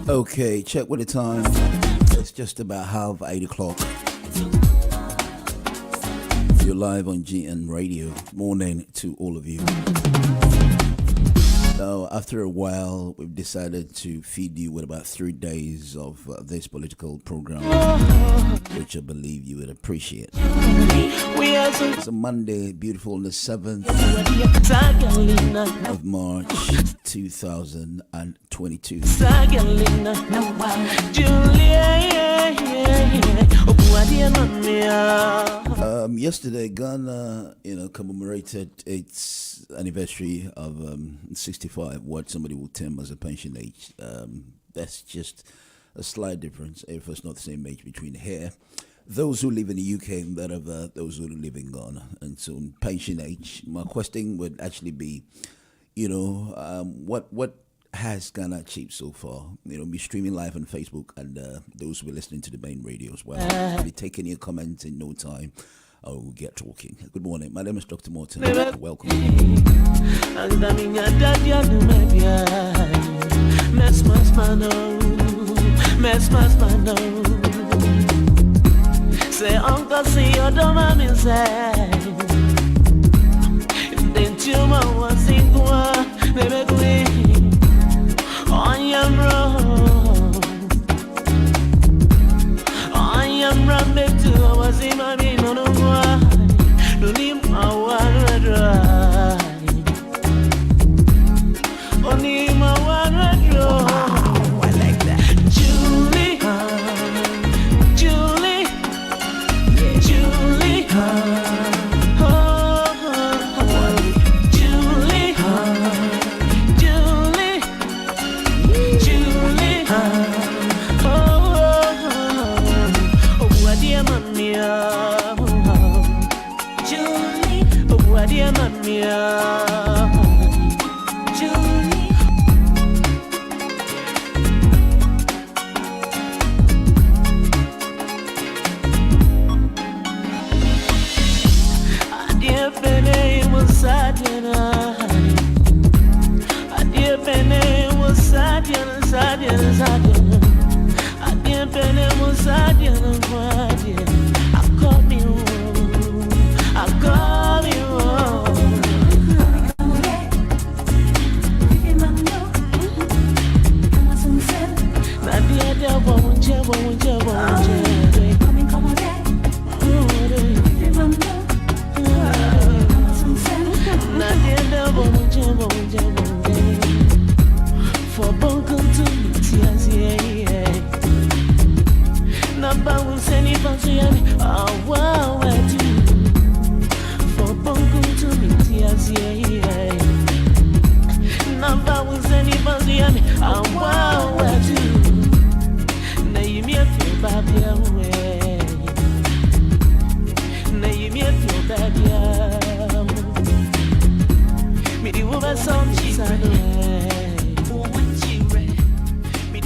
Okay, check with the time. It's just about 8:30. You're live on GN Radio. Morning to all of you. Now, after a while, we've decided to feed you with about 3 days of this political program, which I believe you would appreciate. It's a Monday, beautiful, on the 7th of March, 2022. Yesterday, Ghana, commemorated its anniversary of 65, what somebody would term as a pension age. That's just a slight difference, if it's not the same age between here. Those who live in the UK and that of those who live in Ghana. And so pension age, my question would actually be, what has Ghana achieved so far? Be streaming live on Facebook, and those who are listening to the main radio as well. I'll be taking your comments in no time. I will get talking. Good morning. My name is Dr. Morton. Welcome. Say, Uncle, see your dog inside. Then you want sing one, baby, queen. On your road. On your road, baby, too. I was in my being on the wine. Don't need my water dry. Only my water dry. I like that. Julie. For bunkum to me, tears, yeah. me feel bad, yeah. Me the woman some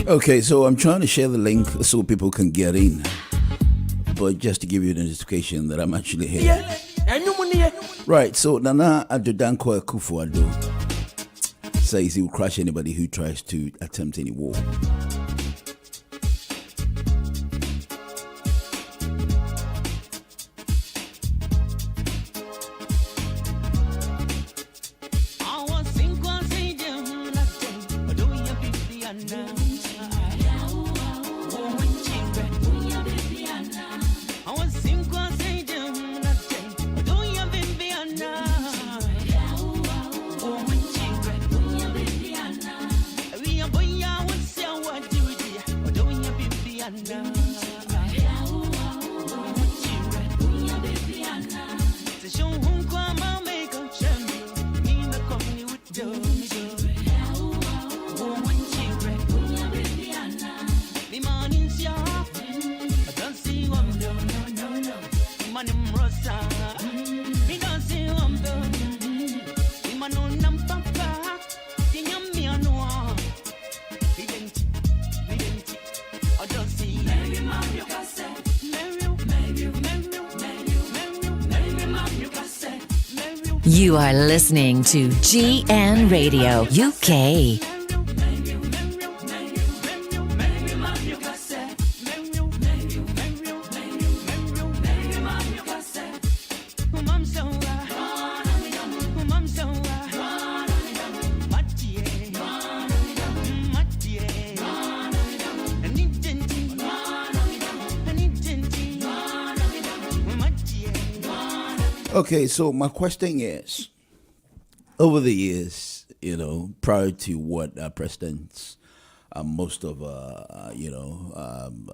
Okay, so I'm trying to share the link so people can get in. But just to give you the notification that I'm actually here. Right, so Nana Adodankwa Akufo-Addo says he will crush anybody who tries to attempt any war. You are listening to GN Radio UK. Okay, so my question is, over the years, prior to what presidents, most of,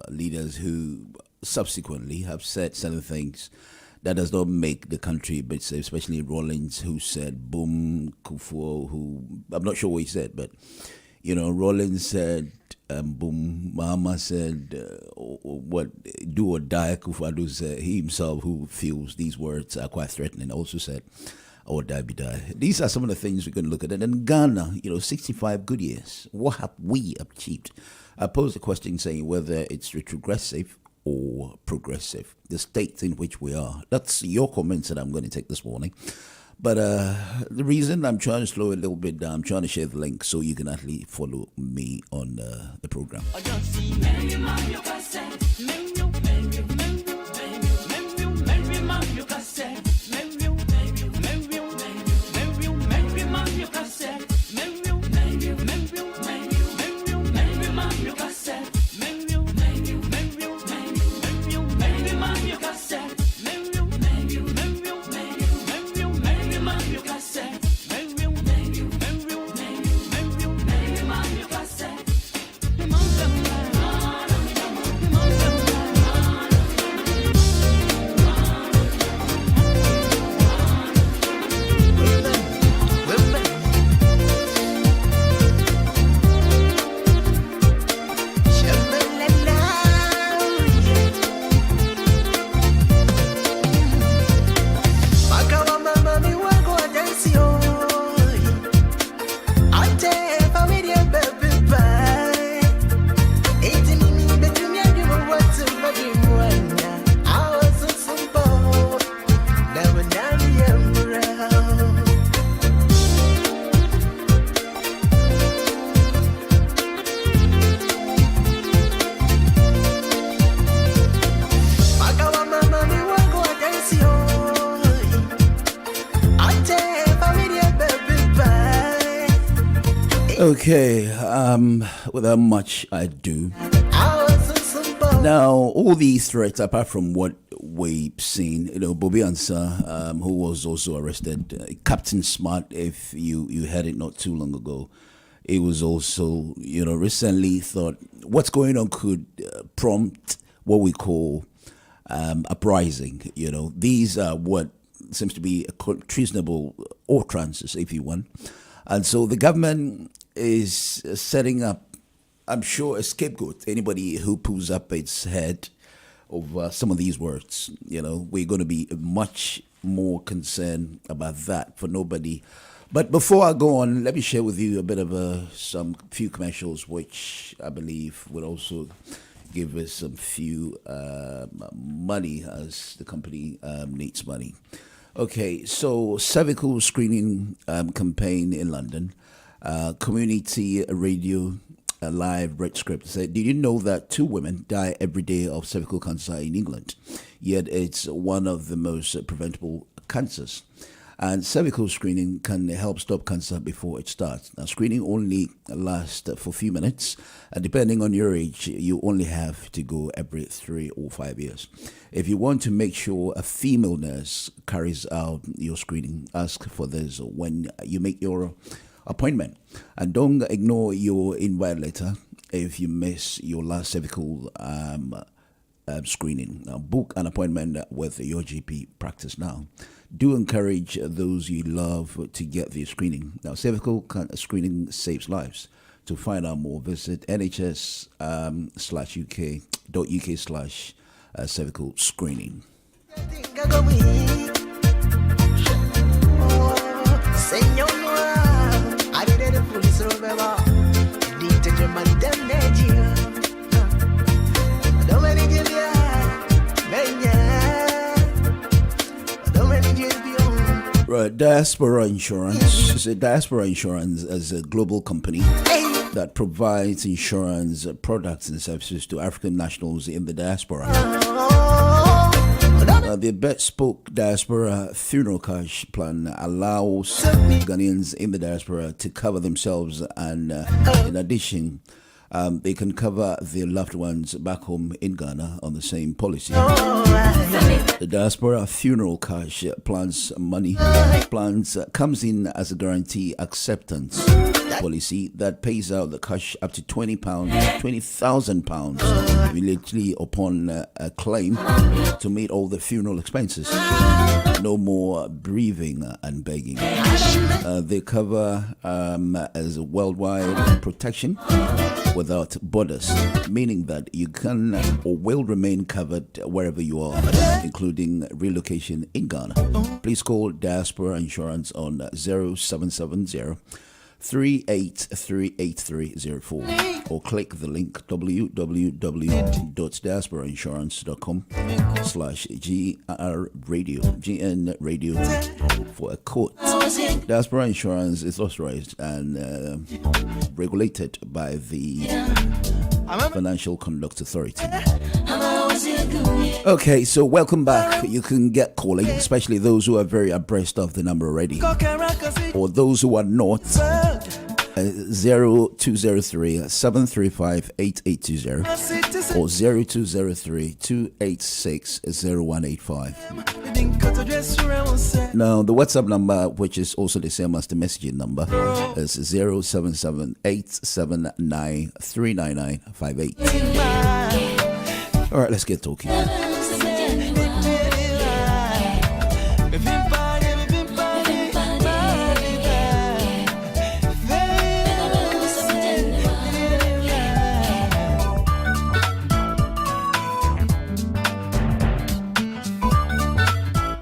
leaders who subsequently have said certain things that does not make the country, but especially Rawlings, who said boom, Kufuor, who, I'm not sure what he said, but, Rawlings said boom, Mahama said what, do or die. Kufuor said, he himself, who feels these words are quite threatening, also said, or die be die. These are some of the things we're going to look at. And in Ghana, 65 good years. What have we achieved? I posed a question saying whether it's retrogressive or progressive, the state in which we are. That's your comments that I'm going to take this morning. But the reason I'm trying to slow it a little bit down, I'm trying to share the link so you can actually follow me on the program. Okay, without much ado. Now, all these threats, apart from what we've seen, Bobby Ansah, who was also arrested, Captain Smart, if you heard it not too long ago, it was also, recently thought what's going on could prompt what we call uprising. These are what seems to be treasonable utterances, if you want. And so the government is setting up, I'm sure, a scapegoat. Anybody who pulls up its head of some of these words. We're going to be much more concerned about that for nobody. But before I go on, let me share with you a bit of some few commercials, which I believe will also give us some few money, as the company needs money. Okay, so cervical screening campaign in London, community radio live red script said, did you know that 2 women die every day of cervical cancer in England? Yet it's one of the most preventable cancers. And cervical screening can help stop cancer before it starts. Now, screening only lasts for a few minutes. And depending on your age, you only have to go every 3 or 5 years. If you want to make sure a female nurse carries out your screening, ask for this when you make your appointment. And don't ignore your invite letter if you miss your last cervical screening. Now, book an appointment with your GP practice now. Do encourage those you love to get the screening. Now, cervical screening saves lives. To find out more, visit nhs/uk.uk/cervical screening. Right, Diaspora Insurance. Diaspora Insurance is a global company that provides insurance products and services to African nationals in the diaspora. The bespoke diaspora funeral cash plan allows Ghanaians in the diaspora to cover themselves, and in addition, they can cover their loved ones back home in Ghana on the same policy. The diaspora funeral cash plans comes in as a guarantee acceptance policy that pays out the cash up to £20,000 immediately upon a claim to meet all the funeral expenses. No more breathing and begging. They cover as a worldwide protection without borders, meaning that you can or will remain covered wherever you are, including relocation in Ghana. Please call Diaspora Insurance on 0770 383304 or click the link www.diasporainsurance.com/GN radio for a quote. Diaspora Insurance is authorized and regulated by the Financial Conduct Authority. Okay, so welcome back. You can get calling, especially those who are very abreast of the number already, or those who are not. 0203 735 8820 or 0203 286 0185. Now, the WhatsApp number, which is also the same as the messaging number, is 077 879 39958. All right, let's get talking.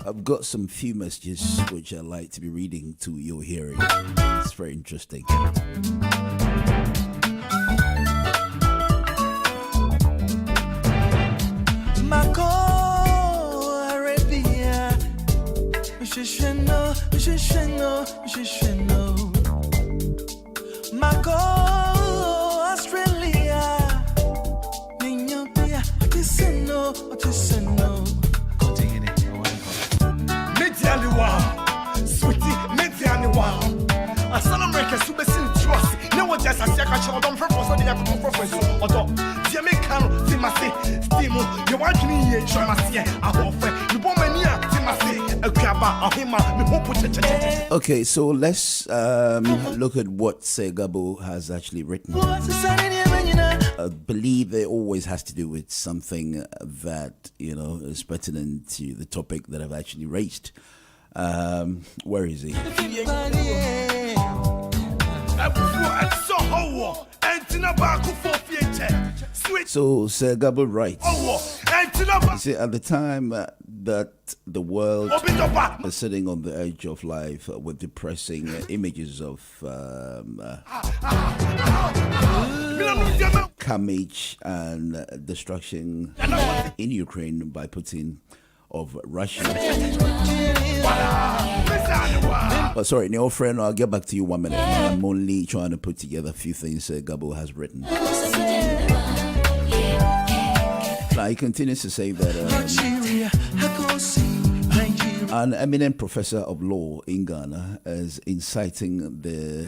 I've got some few messages which I'd like to be reading to your hearing. It's very interesting. Okay, so let's look at what Segabo has actually written. I believe it always has to do with something that, is pertinent to the topic that I've actually raised. Where is he? So, Sir Gabo writes, you see, at the time that the world is sitting on the edge of life with depressing images of carnage and destruction in Ukraine by Putin of Russia. Oh, sorry, Neil friend, I'll get back to you 1 minute. I'm only trying to put together a few things Gabo has written. Now, he continues to say that an eminent professor of law in Ghana is inciting the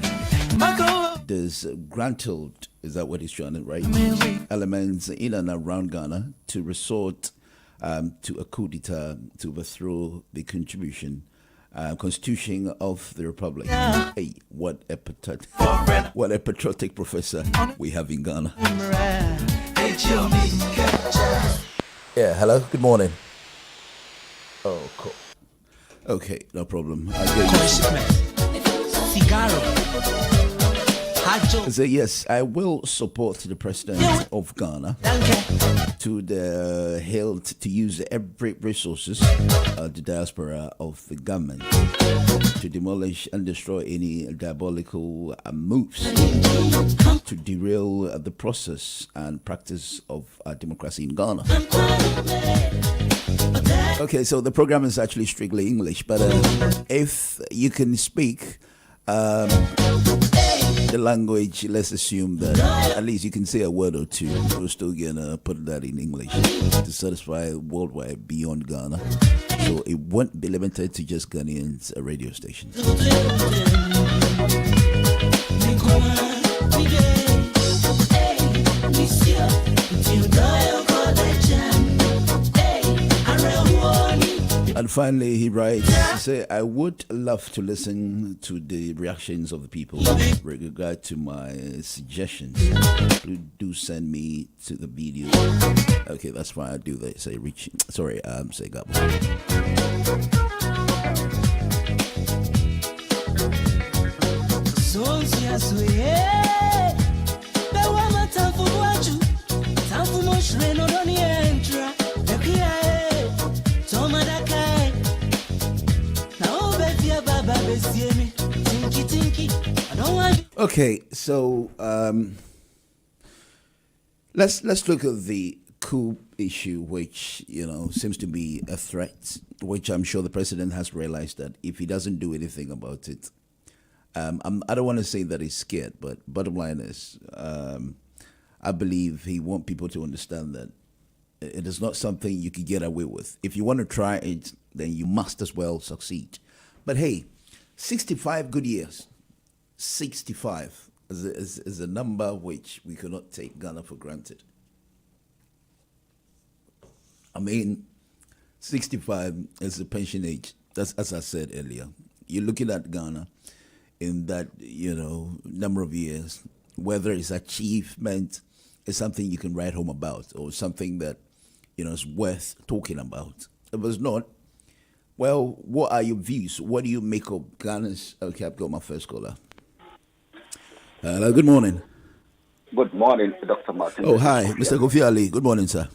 disgruntled, is that what he's trying to write, elements in and around Ghana to resort to a coup d'etat to overthrow the constitution of the republic. Hey, what a patriotic professor we have in Ghana. Yeah, hello, good morning. Oh, cool. Okay, no problem. So yes, I will support the president of Ghana to use every resources the diaspora of the government to demolish and destroy any diabolical moves to derail the process and practice of democracy in Ghana. Okay, so the program is actually strictly English, but if you can speak the language, let's assume that at least you can say a word or two. We're still gonna put that in English to satisfy worldwide beyond Ghana. So it won't be limited to just Ghanaians radio stations. And finally, he writes, I would love to listen to the reactions of the people with regard to my suggestions. Please do send me to the video. Okay, that's fine. I do that. Say God. Okay, so let's look at the coup issue, which seems to be a threat, which I'm sure the president has realized that if he doesn't do anything about it, I don't want to say that he's scared, but bottom line is, I believe he wants people to understand that it is not something you can get away with. If you want to try it, then you must as well succeed. But hey, 65 good years. 65 is a number which we cannot take Ghana for granted. I mean, 65 is the pension age. That's, as I said earlier. You're looking at Ghana in that, number of years, whether it's achievement is something you can write home about or something that, is worth talking about. If it's not, well, what are your views? What do you make of Ghana's... Okay, I've got my first caller. Hello, good morning. Good morning, Dr. Martin. Oh, hi, Mr. Kofi Ali. Good morning, sir.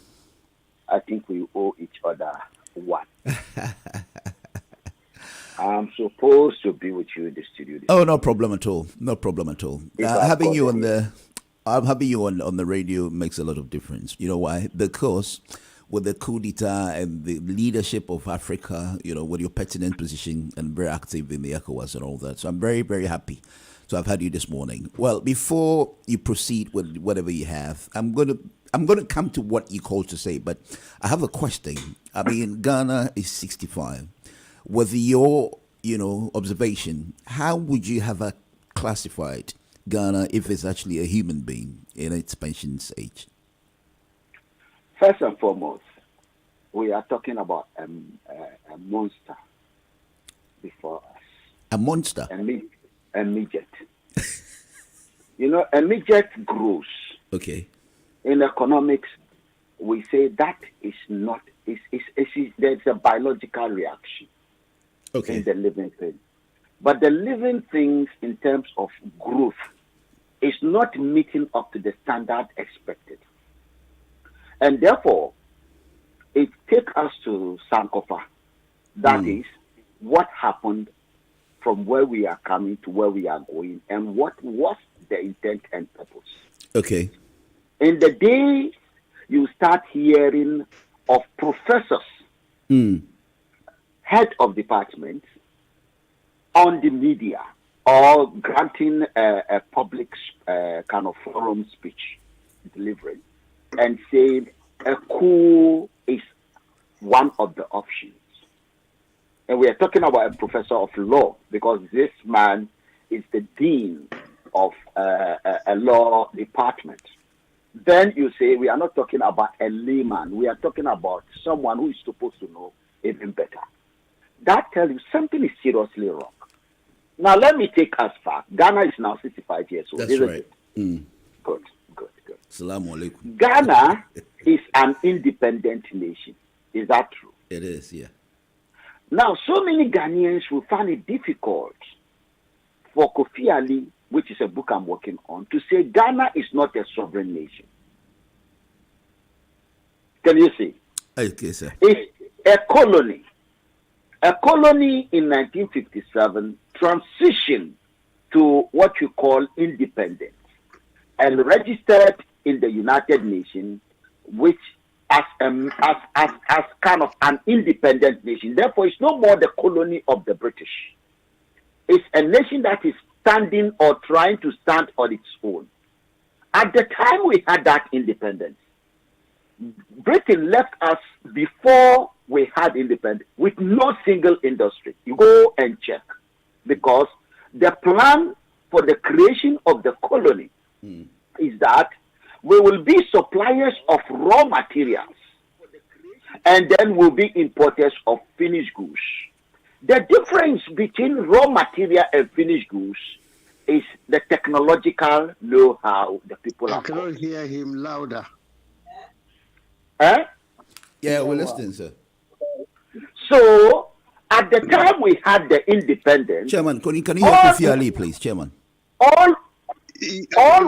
I think we owe each other one. I'm supposed to be with you in the studio. Oh, no problem at all. No problem at all. Having you on the radio makes a lot of difference. You know why? Because with the coup d'etat and the leadership of Africa, with your pertinent position and very active in the ECOWAS and all that. So I'm very, very happy to have had you this morning. Well, before you proceed with whatever you have, I'm going to come to what you called to say, but I have a question. I mean, Ghana is 65. With your, observation, how would you have classified Ghana if it's actually a human being in its pension age? First and foremost, we are talking about a monster before us. A monster? A midget. A midget grows. Okay. In economics, we say that is not, there's a biological reaction in the living thing. But the living things in terms of growth is not meeting up to the standard expected. And therefore, it takes us to Sankofa. That is what happened from where we are coming to where we are going, and what was the intent and purpose. Okay. In the days, you start hearing of professors, head of departments, on the media, or granting a public kind of forum speech delivery, and saying a coup is one of the options. And we are talking about a professor of law, because this man is the dean of a law department. Then you say we are not talking about a layman. We are talking about someone who is supposed to know even better. That tells you something is seriously wrong. Now, let me take us back. Ghana is now 65 years old. That's right. Good. Salaam alaikum. Ghana is an independent nation. Is that true? It is, yeah. Now, so many Ghanaians will find it difficult for Kofi Ali, which is a book I'm working on, to say Ghana is not a sovereign nation. Can you see? Okay, sir. It's a colony. A colony in 1957 transitioned to what you call independence and registered in the United Nations, which as kind of an independent nation. Therefore, it's no more the colony of the British. It's a nation that is standing or trying to stand on its own. At the time we had that independence, Britain left us before we had independence with no single industry. You go and check, because the plan for the creation of the colony is that we will be suppliers of raw materials, and then we'll be importers of finished goods. The difference between raw material and finished goods is the technological know-how the people have. I cannot hear him louder. Eh? Yeah, we're listening, sir. So, at the time we had the independence, Chairman, can you hear Kofi Ali, please, Chairman? All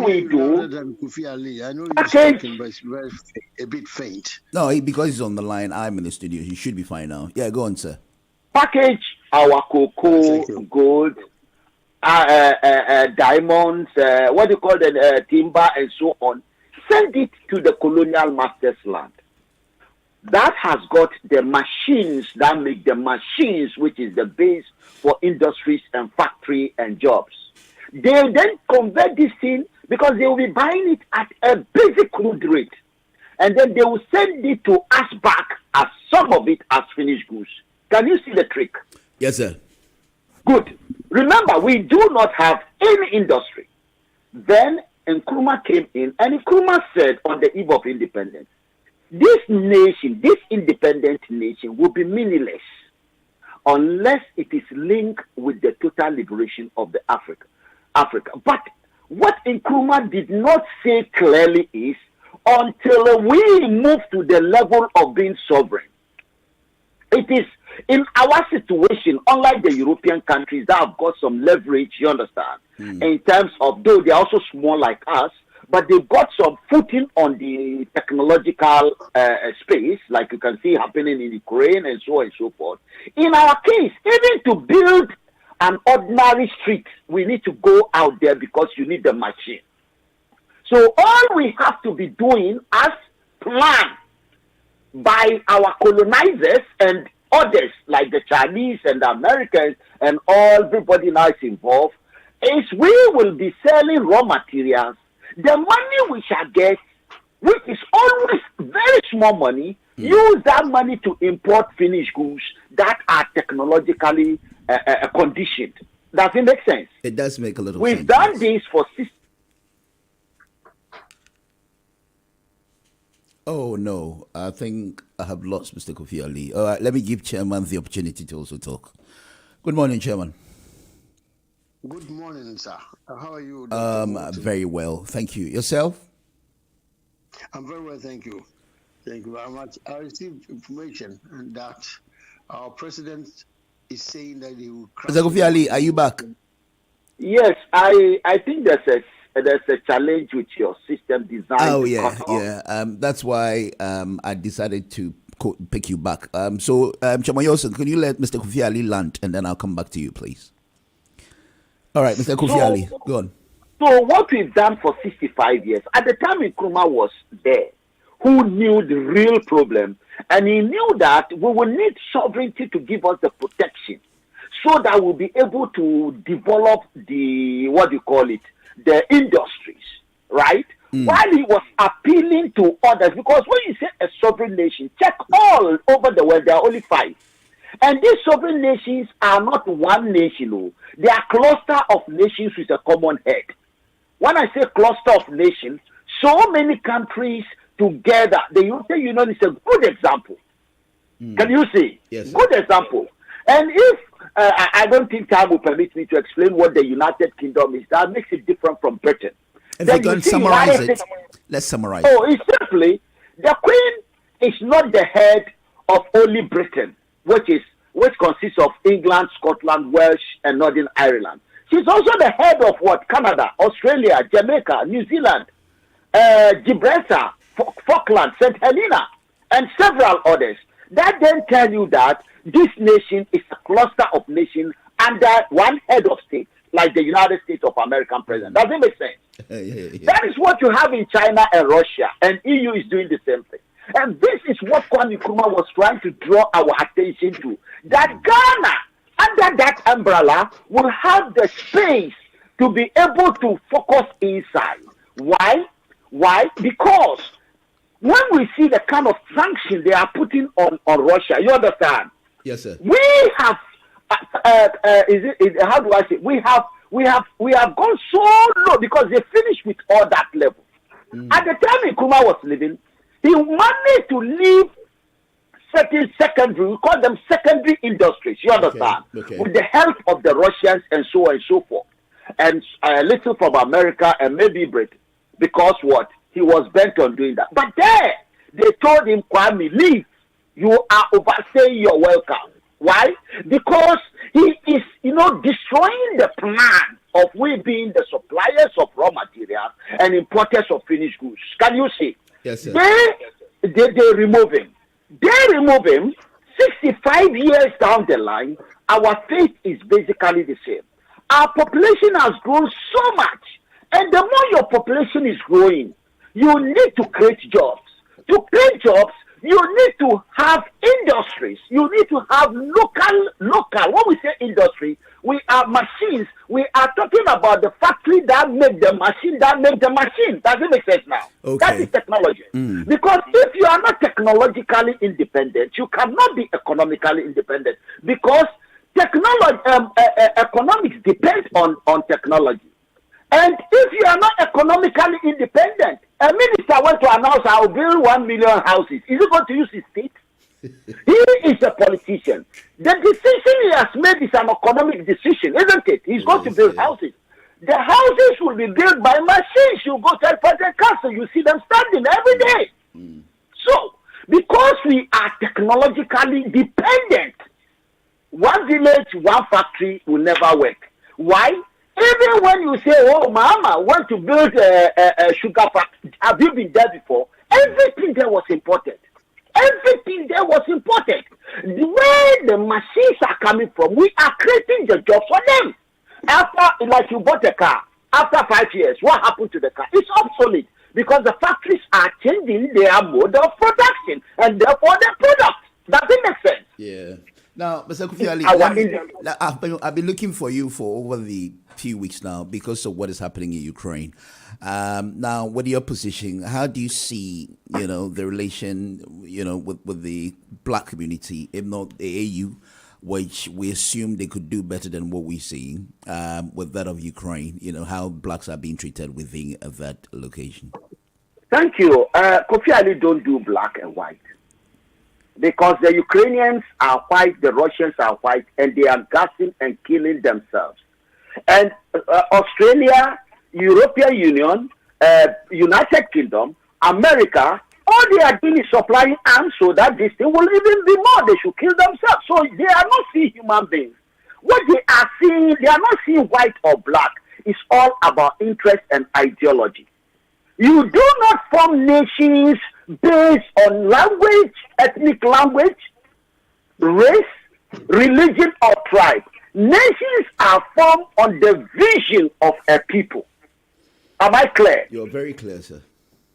we do. Than Kofi Ali. I know he's talking, but it's a bit faint. No, because he's on the line. I'm in the studio. He should be fine now. Yeah, go on, sir. Package our cocoa, gold, diamonds, what do you call the timber, and so on. Send it to the colonial master's land. That has got the machines that make the machines, which is the base for industries and factory and jobs. They then convert this thing, because they will be buying it at a basic crude rate. And then they will send it to us back as some of it as finished goods. Can you see the trick? Yes, sir. Good. Remember, we do not have any industry. Then Nkrumah came in, and Nkrumah said on the eve of independence, this nation, this independent nation, will be meaningless unless it is linked with the total liberation of the Africa. But what Nkrumah did not say clearly is, until we move to the level of being sovereign, it is in our situation, unlike the European countries that have got some leverage, you understand, in terms of, though they're also small like us, but they've got some footing on the technological space, like you can see happening in Ukraine and so on and so forth. In our case, even to build an ordinary street, we need to go out there, because you need the machine. So all we have to be doing, as planned by our colonizers and others, like the Chinese and the Americans and everybody now is involved, is we will be selling raw materials. The money we shall get, which is always very small money, use that money to import finished goods that are technologically conditioned. Does it make sense? It does make a little sense. We've done this for 6. Oh, no. I think I have lost Mr. Kofi Ali. All right, let me give Chairman the opportunity to also talk. Good morning, Chairman. Good morning, sir. How are you? Very well. Thank you. Yourself? I'm very well, thank you. Thank you very much. I received information that our president is saying that he will... Mr. Kofi Ali, are you back? Yes, I think there's there's a challenge with your system design. Oh yeah. That's why I decided to pick you back. So Chamayoso, can you let Mr. Kofi Ali land, and then I'll come back to you, please. All right, Mr. Kofi Ali, go on. So what we've done for 65 years, at the time Nkrumah was there, who knew the real problem, and he knew that we will need sovereignty to give us the protection, so that we'll be able to develop the the industries, right? While he was appealing to others, because when you say a sovereign nation, check all over the world, there are only 5. And these sovereign nations are not one nation, they are cluster of nations with a common head. When I say cluster of nations, so many countries together, the European Union is a good example. Can you see? Yes. Good example. And if I don't think time will permit me to explain what the United Kingdom is, that makes it different from Britain. If you can summarize it, let's summarize. Oh, it's simply the Queen is not the head of only Britain, which consists of England, Scotland, Welsh, and Northern Ireland. She's also the head of what? Canada, Australia, Jamaica, New Zealand, Gibraltar, Falkland, St. Helena, and several others. That then tell you that this nation is a cluster of nations under one head of state, like the United States of American president. Does it make sense? Yeah. That is what you have in China and Russia, and EU is doing the same thing. And this is what Kwame Nkrumah was trying to draw our attention to, that Ghana, under that umbrella, will have the space to be able to focus inside. Why? Because when we see the kind of sanction they are putting on Russia, you understand? Yes, sir. We have, how do I say? We have gone so low because they finished with all that level. At the time Nkrumah was living, he managed to leave certain secondary, we call them secondary industries, you understand? Okay. With the help of the Russians and so on and so forth. And a little from America and maybe Britain. Because what? He was bent on doing that. But there, they told him, Kwame, leave. You are overstaying your welcome. Why? Because he is, destroying the plan of we being the suppliers of raw materials and importers of finished goods. Can you see? Yes, sir. They remove him. They remove him. 65 years down the line, our fate is basically the same. Our population has grown so much. And the more your population is growing, you need to create jobs. To create jobs, you need to have industries. You need to have local. When we say industry, we are machines. We are talking about the factory that make the machine Does it make sense now? Okay. That is technology. Because if you are not technologically independent, you cannot be economically independent. Because technology, economics depends on technology. And if you are not economically independent, a minister went to announce, I will build 1 million houses. Is he going to use his state? He is a politician. The decision he has made is an economic decision, isn't it? He's going to build houses. The houses will be built by machines. You go to a castle, you see them standing every day. So, because we are technologically dependent, one village, one factory will never work. Why? Even when you say, oh, mama, want to build a sugar factory, have you been there before? Everything there was imported. Everything there was imported. Where the machines are coming from, we are creating the jobs for them. After, like you bought a car, after 5 years, what happened to the car? It's obsolete because the factories are changing their mode of production and therefore their products. Does it make sense? Yeah. Now, Mr. Kofi Ali, I've been looking for you for over the few weeks now because of what is happening in Ukraine. Now, what your position? How do you see, the relation, with the black community, if not the AU, which we assume they could do better than what we're seeing with that of Ukraine? How blacks are being treated within that location. Thank you. Kofi Ali don't do black and white. Because the Ukrainians are white, the Russians are white, and they are gassing and killing themselves. And Australia, European Union, United Kingdom, America, all they are doing is supplying arms so that this thing will even be more. They should kill themselves. So they are not seeing human beings. What they are seeing, they are not seeing white or black. is all about interest and ideology. You do not form nations based on language, ethnic language, race, religion, or tribe. Nations are formed on the vision of a people. Am I clear? You're very clear, sir.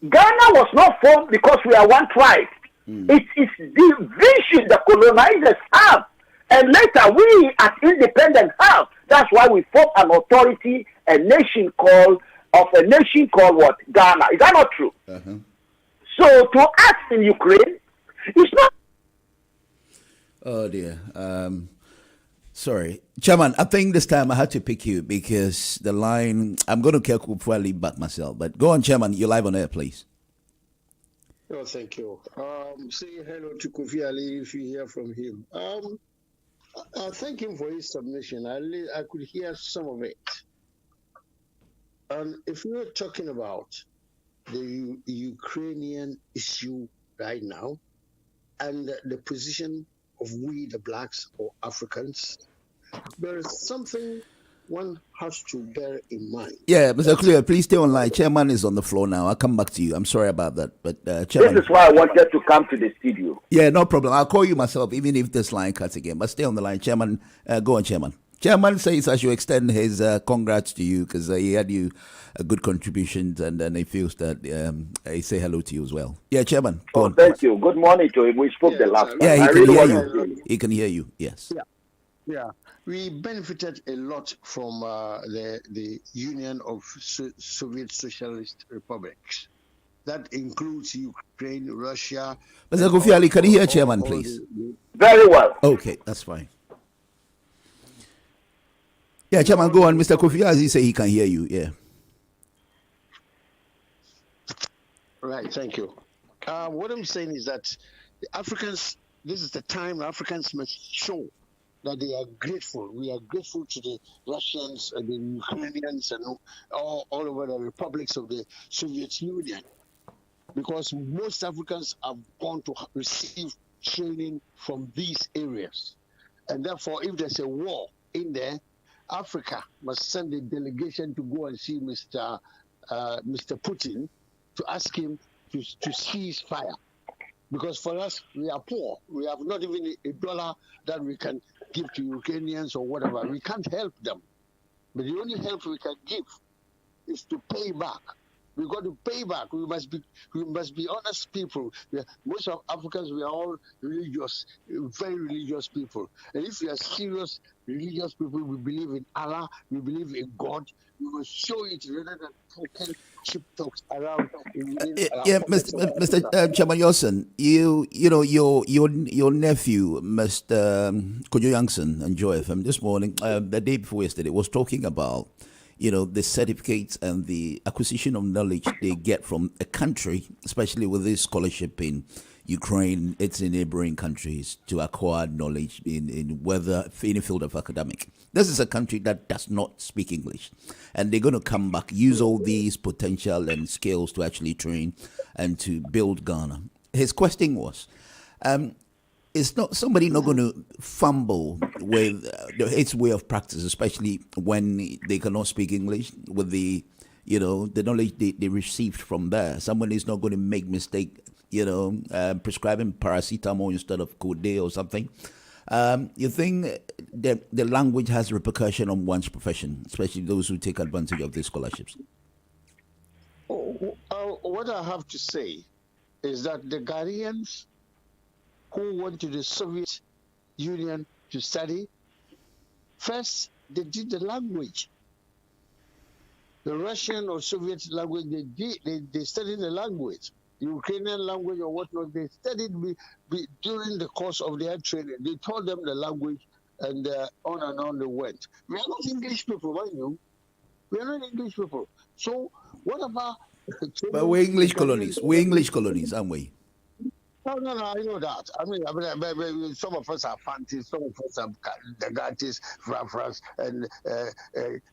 Ghana was not formed because we are one tribe. It is the vision the colonizers have. And later we as independent have. That's why we formed an authority, a nation called what? Ghana. Is that not true? Uh-huh. So to us in Ukraine, it's not. Oh dear. Sorry, Chairman. I think this time I had to pick you because the line. I'm going to careful before I leave back myself. But go on, Chairman. You're live on air, please. Oh, thank you. Say hello to Kofi Ali if you hear from him. I thank him for his submission. I could hear some of it. And if we were talking about the Ukrainian issue right now and the position of we, the blacks or Africans, there is something one has to bear in mind. Yeah, Mr. Clear, please stay online. Chairman is on the floor now. I'll come back to you. I'm sorry about that. But Chairman. This is why I wanted to come to the studio. Yeah, no problem. I'll call you myself, even if this line cuts again. But stay on the line. Chairman, go on, Chairman. Chairman says I should extend his congrats to you because he had you a good contributions and then he feels that he say hello to you as well. Yeah, Chairman, go on. Thank you. Good morning to him. We spoke the last time. Yeah, he I can really hear want to you. see him. He can hear you, yes. Yeah. We benefited a lot from the Union of Soviet Socialist Republics. That includes Ukraine, Russia. Mr. Kofi Ali, can you hear Chairman, please? Very well. Okay, that's fine. Yeah, Chairman, go on. Mr. Kofi Ali, he say he can hear you, yeah. Right, thank you. What I'm saying is that the Africans, this is the time Africans must show that they are grateful. We are grateful to the Russians and the Ukrainians and all over the republics of the Soviet Union, because most Africans have gone to receive training from these areas. And therefore, if there's a war in there, Africa must send a delegation to go and see Mr. Putin to ask him to cease fire. Because for us, we are poor. We have not even a dollar that we can give to Ukrainians or whatever. We can't help them. But the only help we can give is to pay back. We got to pay back. We must be honest people. Most of Africans, we are all religious, very religious people. And if we are serious religious people, we believe in Allah, we believe in God. We must show it rather than talking cheap talks around. Yeah, Mr. Chairman Yosen, you know your nephew, Mr. Kojo Youngson, and Joy FM this morning, the day before yesterday, was talking about the certificates and the acquisition of knowledge they get from a country, especially with this scholarship in Ukraine, its neighboring countries, to acquire knowledge in whether any field of academic. This is a country that does not speak English, and they're going to come back, use all these potential and skills to actually train and to build Ghana. His question was, is not somebody not going to fumble with its way of practice, especially when they cannot speak English, with the the knowledge they received from there. Someone is not going to make mistake, prescribing paracetamol instead of Code or something. You think that the language has repercussion on one's profession, especially those who take advantage of these scholarships? What I have to say is that the Ghanaians who went to the Soviet Union to study, first they did the language. The Russian or Soviet language, they studied the language. The Ukrainian language or whatnot, they studied during the course of their training. They taught them the language, and on and on they went. We are not English people, mind you. We are not English people. So what about... But we're English colonies. We're English colonies, aren't we? No, I know that. I mean, some of us are Fantis, some of us are the Gatis, France, and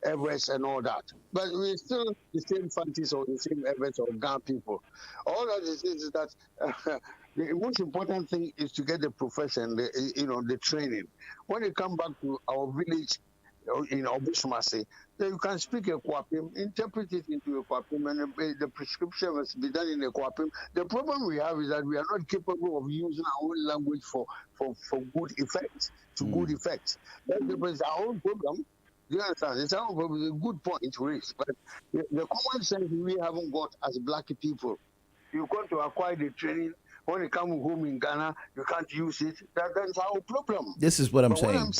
Everest and all that. But we're still the same Fantis or the same Everest or Gan people. All that is that the most important thing is to get the profession, the training. When you come back to our village, Obusumasi, then you can speak a Kwapim, interpret it into a Kwapim, and the prescription must be done in a Kwapim. The problem we have is that we are not capable of using our own language for good effects, good effects. That is our own problem. Do you understand? It's our own problem. It's a good point to raise. But the common sense we haven't got as black people. You got to acquire the training. When you come home in Ghana, you can't use it. That's our problem. This is what I'm saying.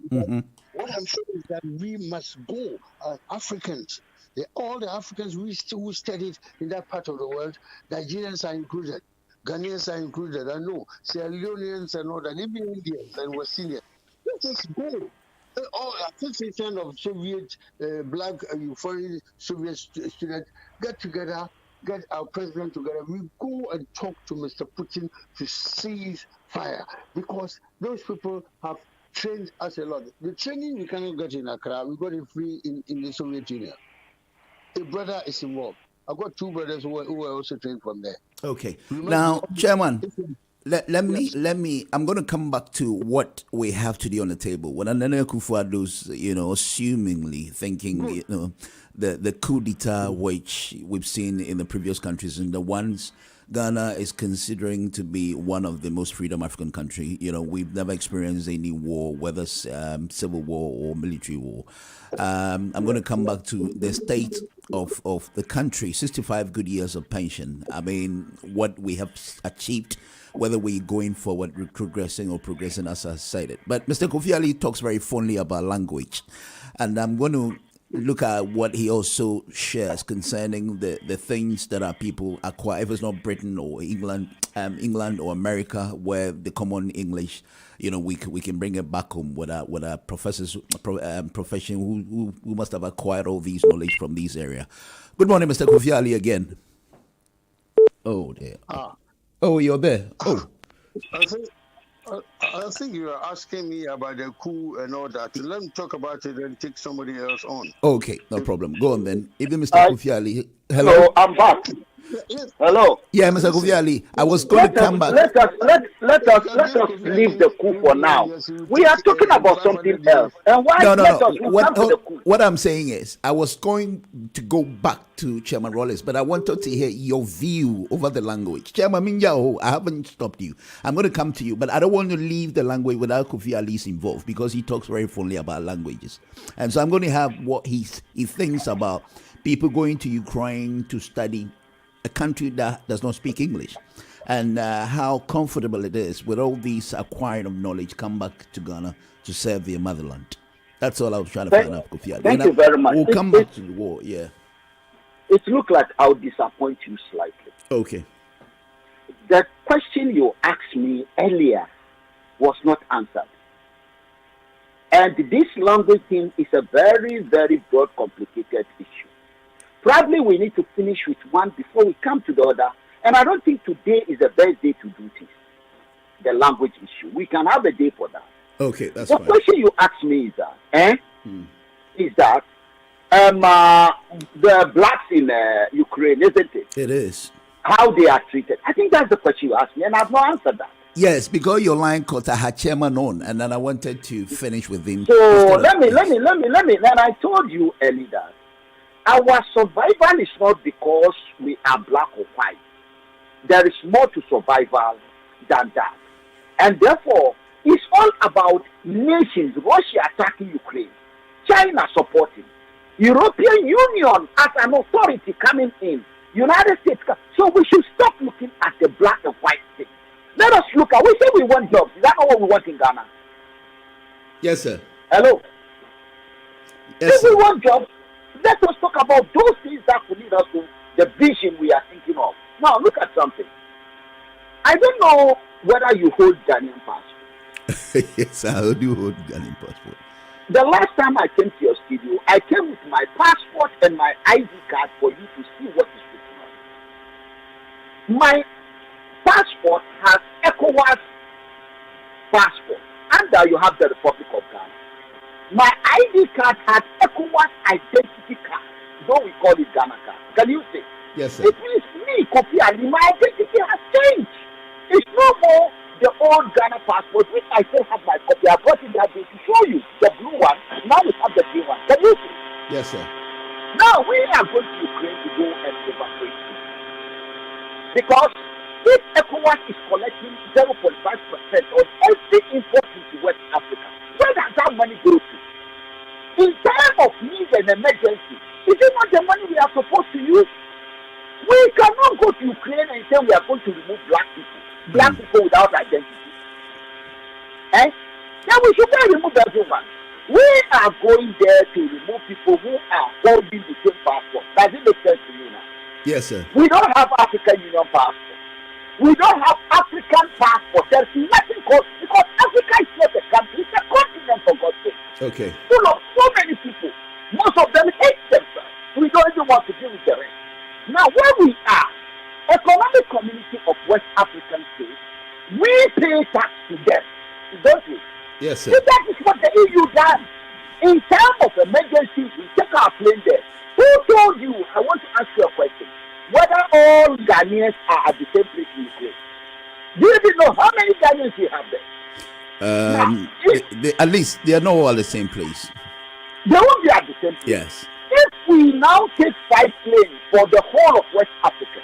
What I'm saying is that we must go as Africans. All the Africans who studied in that part of the world, Nigerians are included, Ghanaians are included, I know, Sierra Leoneans and all that, even Indians and West Indians. Let us go. All association of Soviet black foreign Soviet students get together, get our president together. We go and talk to Mr. Putin to cease fire, because those people have trained us a lot. The training we cannot get in Accra, we got it free in the Soviet Union. A brother is involved. I've got two brothers who were also trained from there. Okay. Now, Chairman, let me. I'm going to come back to what we have today on the table. When Nana Akufo-Addo's, assumingly thinking, the coup d'etat which we've seen in the previous countries and the ones Ghana is considering to be one of the most freedom African country. We've never experienced any war, whether civil war or military war. I'm going to come back to the state of the country. 65 good years of pension. I mean, what we have achieved, whether we're going forward, retrogressing or progressing, as I said it. But Mr. Kofi Ali talks very fondly about language, and I'm going to look at what he also shares concerning the things that our people acquire, if it's not Britain or England or America, where the common English, we can bring it back home with our professors, profession who must have acquired all these knowledge from these areas. Good morning, Mr. Kofi Ali again. Oh, there. Oh, you're there. Oh. I think you are asking me about the coup and all that. Let me talk about it and take somebody else on. Okay, no problem. Go on then. Even Mr. Kofi Ali. Hello, I'm back. Yes. Hello. Yeah, Mr. Kofi Ali. I was going to come back. Let us leave the coup for now. We are talking about something else. And why? No. What I'm saying is, I was going to go back to Chairman Wallace, but I wanted to hear your view over the language. Chairman Minjao, I haven't stopped you. I'm going to come to you, but I don't want to leave the language without Kofi Ali's involved, because he talks very fondly about languages. And so I'm going to have what he thinks about people going to Ukraine to study a country that does not speak English, and how comfortable it is with all these acquiring of knowledge come back to Ghana to serve their motherland. That's all I was trying to find out, Kofi Ali. Thank you very much. We'll come back to the war, yeah. It looks like I'll disappoint you slightly. Okay. The question you asked me earlier was not answered. And this language thing is a very, very broad, complicated issue. Probably we need to finish with one before we come to the other. And I don't think today is the best day to do this. The language issue. We can have a day for that. Okay, that's fine. The question you asked me is that, is that the blacks in Ukraine, isn't it? It is. How they are treated. I think that's the question you asked me, and I've not answered that. Yes, because your line caught I had Chairman on, and then I wanted to finish with him. So let me. Then I told you earlier that our survival is not because we are black or white. There is more to survival than that. And therefore, it's all about nations. Russia attacking Ukraine, China supporting, European Union as an authority coming in, United States. So we should stop looking at the black and white thing. Let us look at, we say we want jobs. Is that not what we want in Ghana? Yes, sir. Hello? Yes, if we want jobs, let us talk about those things that will lead us to the vision we are thinking of. Now, look at something. I don't know whether you hold Ghanaian passport. Yes, I do hold Ghanaian passport. The last time I came to your studio, I came with my passport and my ID card for you to see what is written on it. My passport has ECOWAS passport. Under you have the Republic of Ghana. My ID card has ECOWAS identity card, though we call it Ghana card. Can you see? Yes, sir. It means me, Kofi Ali, my identity has changed. It's no more the old Ghana passport, which I still have my copy. I brought it that day to show you the blue one. Now we have the green one. Can you see? Yes, sir. Now we are going to Ukraine to go and evacuate it. Because if ECOWAS is collecting 0.5% of every import into West Africa, where does that money go to? In time of need and emergency, is it not the money we are supposed to use? We cannot go to Ukraine and say we are going to remove black people without identity. Then we should not remove everyone. We are going there to remove people who are holding the same passport. Does it make sense to you now? Yes, sir. We don't have African Union passport. We don't have African passport. There's nothing called, because Africa is not a country, it's a continent, for God's sake. Okay. Full of so many people. Most of them hate themselves. We don't even want to deal with the rest. Now, where we are, economic community of West African states, we pay tax to them, don't we? Yes, sir. So that is what the EU does. In time of emergency, we take our plane there. Who told you? I want to ask you a question. Whether all Ghanaians are at the same place in Ukraine. Do you even know how many Ghanaians we have there? At least they are not all at the same place. They won't be at the same place. Yes. If we now take 5 planes for the whole of West Africa,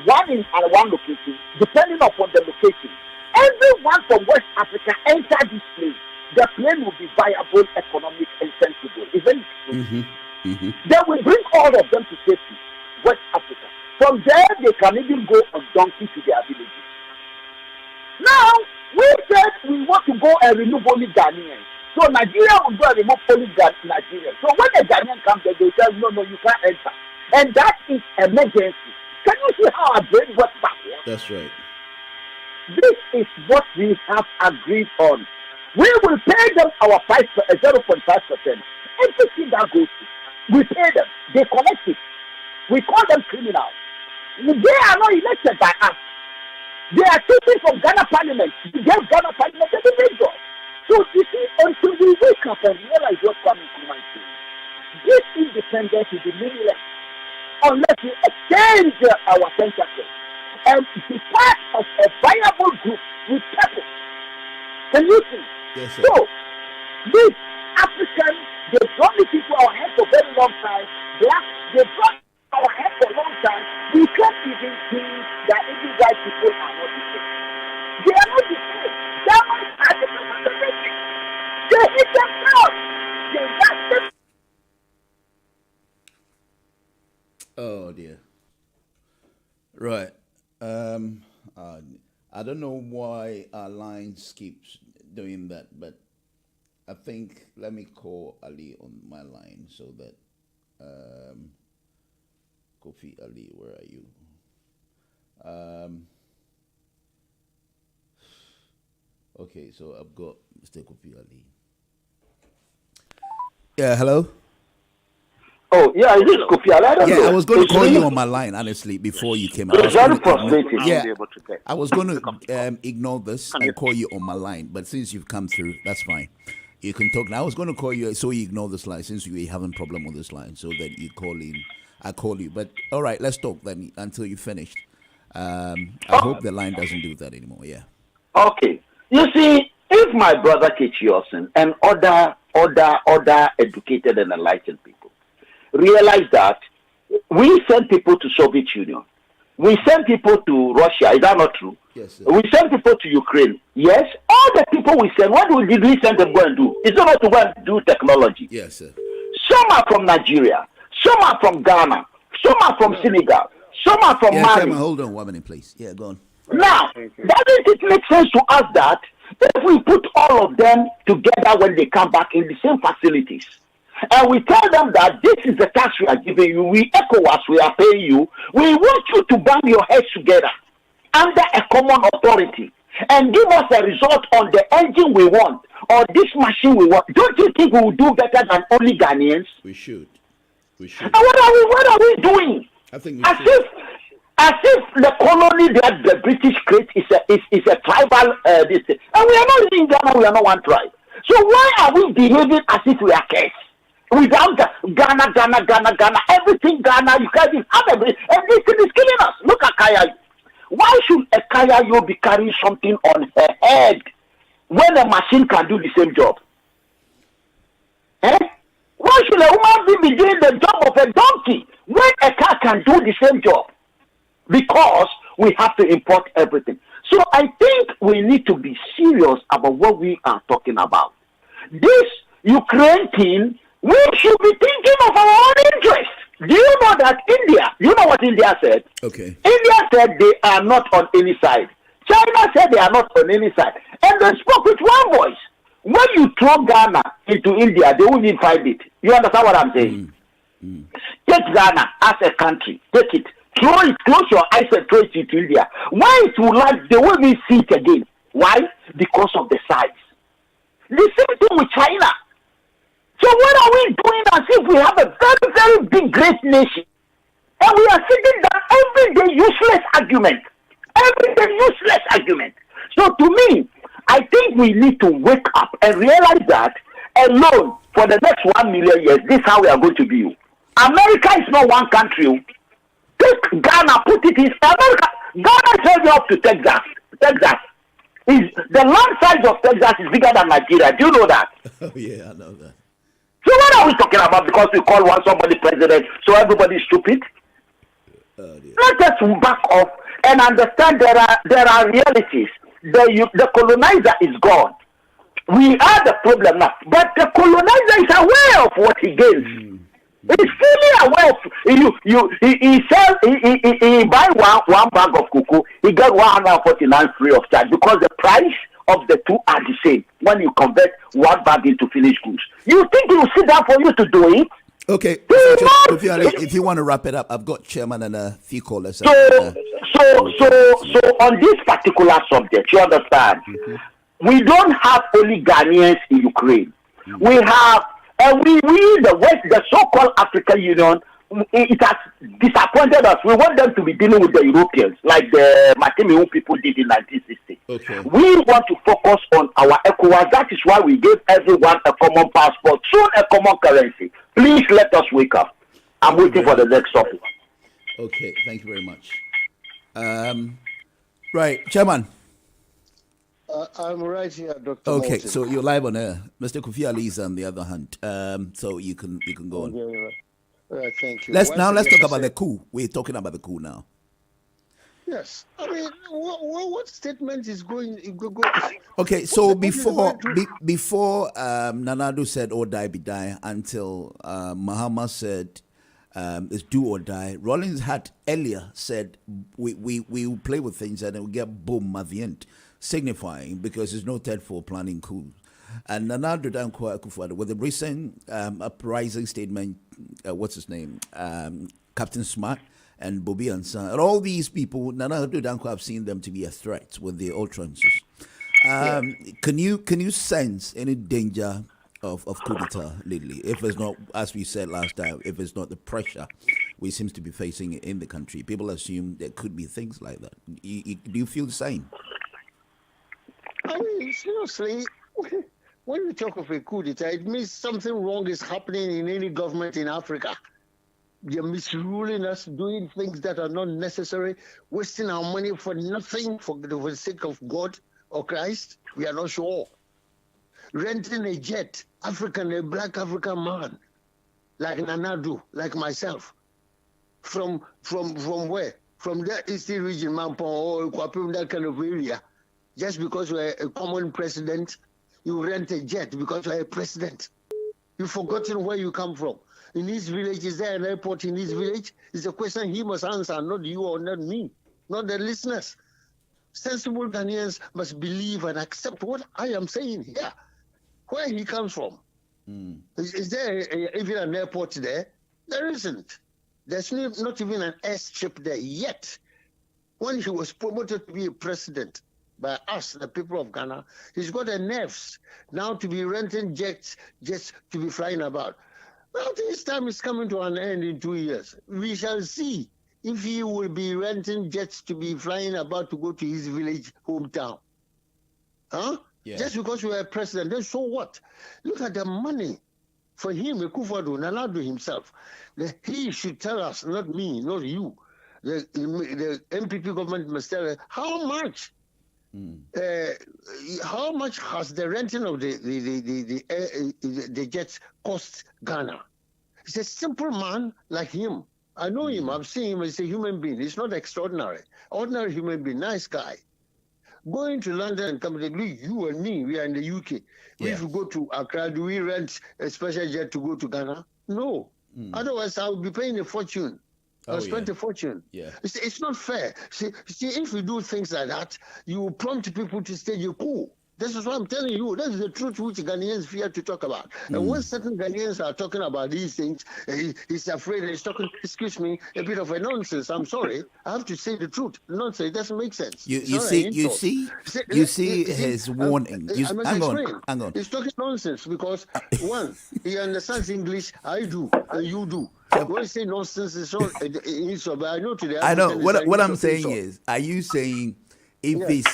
one in one location, depending upon the location, everyone from West Africa enter this plane, the plane will be viable, economic, and sensible. Isn't it? Then we bring all of them to safety, West Africa. From there, they can even go on donkey to their villages. Now, we said we want to go and remove only Ghanaians. So Nigeria will go and remove only Nigeria. So when the Ghanaian comes, they say, no, you can't enter. And that is emergency. Can you see how our brain works backwards? That's right. This is what we have agreed on. We will pay them our 0.5%. Everything that goes to, we pay them. They collect it. We call them criminals. They are not elected by us. They are taken from Ghana Parliament. They get Ghana Parliament as a big job. So you see, until we wake up and realize what's coming to my team, this independence will be meaningless unless we exchange our tentacles and be part of a viable group with purpose. Can you see? Yes, sir. So, these Africans, they've drawn the people our head for a very long time. Black, they've drawn our head for a long time. We can't even think that even white people are not the same. They are not the same. Germans are the same. They hit themselves. They got them. Oh dear. Right. I don't know why our line keeps doing that, but I think let me call Ali on my line so that Kofi Ali, where are you? Okay, so I've got Mr. Kofi Ali. Yeah, hello? Oh, yeah, is this Kofi Ali? I don't know. Yeah, I was going to call you on my line, honestly, before you came out. It's very frustrating. Yeah, I was going to ignore this and call you on my line, but since you've come through, that's fine. You can talk now. I was going to call you, so you ignore this line, since you having a problem on this line, so that you call in. I call you. But, all right, let's talk then until you finished. I hope the line doesn't do that anymore, yeah. Okay. You see, if my brother Kichiosen and other educated and enlightened people realize that we send people to Soviet Union, we send people to Russia, is that not true? Yes, sir. We send people to Ukraine. Yes, all the people we send, what did we send them go and do? It's not to go and do technology. Yes, sir. Some are from Nigeria, some are from Ghana, some are from Senegal, some are from Mali. Hold on 1 minute, please. Yeah, go on. Now, doesn't it make sense to us that if we put all of them together when they come back in the same facilities, and we tell them that this is the tax we are giving you, we ECOWAS, we are paying you, we want you to bang your heads together under a common authority and give us a result on the engine we want or this machine we want. Don't you think we will do better than only Ghanaians? We should. And what are we doing? I think we as should. As if the colony that the British create is a tribal this thing. And we are not in Ghana, we are not one tribe. So why are we behaving as if we are cursed? Without Ghana, everything Ghana, you can't even have everything. And this thing is killing us. Look at Kaya. Why should a Kayayo be carrying something on her head when a machine can do the same job? Eh? Why should a woman be doing the job of a donkey when a car can do the same job? Because we have to import everything. So I think we need to be serious about what we are talking about. This Ukraine thing, we should be thinking of our own interest. Do you know that India, you know what India said? Okay. India said they are not on any side. China said they are not on any side. And they spoke with one voice. When you throw Ghana into India, they won't even find it. You understand what I'm saying? Take Ghana as a country. Take it. Throw it. Close your eyes and throw it into India. Why it will like, they won't even see it again. Why? Because of the size. The same thing with China. So what are we doing as if we have a very, very big, great nation? And we are sitting down every day useless argument. Every day useless argument. So to me, I think we need to wake up and realize that alone for the next 1 million years, this is how we are going to be. America is not one country. Take Ghana, put it in America. Ghana is very up to Texas. Texas is the land size of Texas is bigger than Nigeria. Do you know that? Oh yeah, I know that. So what are we talking about? Because we call one somebody president, so everybody is stupid. Let us back off and understand there are realities. The colonizer is gone. We are the problem now, but the colonizer is aware of what he gains. He's fully aware of he buy one bag of cocoa, he get 149 free of charge because the price of the two are the same when you convert one bag into finished goods. You think he will sit down for you to do it? Okay, if you want to wrap it up, I've got chairman and a few callers. So on this particular subject, you understand, we don't have only Ghanaians in Ukraine. We have, the West, the so-called African Union, it has disappointed us. We want them to be dealing with the Europeans, like the Matemihu people did in 1960. Okay. We want to focus on our ECOWAS. That is why we gave everyone a common passport, soon a common currency. Please let us wake up. I'm waiting for the next topic. Okay, thank you very much. Right, Chairman. I'm right here, Dr. Okay, Morton. so you're live on air. Mr. Kofi Ali is on the other hand. So you can go on. Yeah. Right, thank you. Let's Once talk again, about the coup. We're talking about the coup now. Yes, I mean, what statement is going? Okay, so what before is before Nanado said "or die be die" until Mahama said it's do or die. Rollins had earlier said we will play with things and then we get boom at the end, signifying because there's no time for planning coups. And Nanado Dankwa Akufo-Addo with the recent uprising statement, what's his name, Captain Smart and Bobby Ansa, and all these people, Nanado Dankwa, have seen them to be a threat with the utterances. Can you sense any danger of coup d'etat lately? If it's not, as we said last time, if it's not the pressure we seem to be facing in the country, people assume there could be things like that. Do you feel the same? I mean, seriously, when we talk of a coup d'etat, it means something wrong is happening in any government in Africa. They're misruling us, doing things that are not necessary, wasting our money for nothing, for the sake of God or Christ. We are not sure. Renting a jet, a black African man, like Nanado, like myself, from where? From that eastern region, Mampong or Kwapim, that kind of area. Just because you're a common president, you rent a jet because you're a president. You've forgotten where you come from. In his village, is there an airport in his village? It's a question he must answer, not you or not me, not the listeners. Sensible Ghanaians must believe and accept what I am saying here, where he comes from. Is there even an airport there? There isn't. There's not even an airstrip there yet. When he was promoted to be a president by us, the people of Ghana, he's got the nerves now to be renting jets to be flying about. Well, this time is coming to an end in 2 years. We shall see if he will be renting jets to be flying about to go to his village, hometown. Huh? Yeah. Just because you are a president, then so what? Look at the money. For him, Akufo-Addo, Nanado himself, he should tell us, not me, not you, the MPP government must tell us how much. How much has the renting of the jets cost Ghana? He's a simple man like him. I know him. I've seen him. He's a human being. He's not extraordinary. Ordinary human being. Nice guy. Going to London and coming to you and me, we are in the UK. If you go to Accra, do we rent a special jet to go to Ghana? No. Otherwise, I would be paying a fortune. I'll spend a fortune. Yeah. It's not fair. See, if we do things like that, you prompt people to stage a coup. This is what I'm telling you. This is the truth which Ghanaians fear to talk about. And when certain Ghanaians are talking about these things, he's afraid he's talking, excuse me, a bit of a nonsense. I'm sorry. I have to say the truth. Nonsense. It doesn't make sense. You see his warning. Hang on. He's talking nonsense because, one, he understands English. I do, and you do. When you say nonsense, it's not insult. I know today. I know. What I'm saying is, are you saying if he's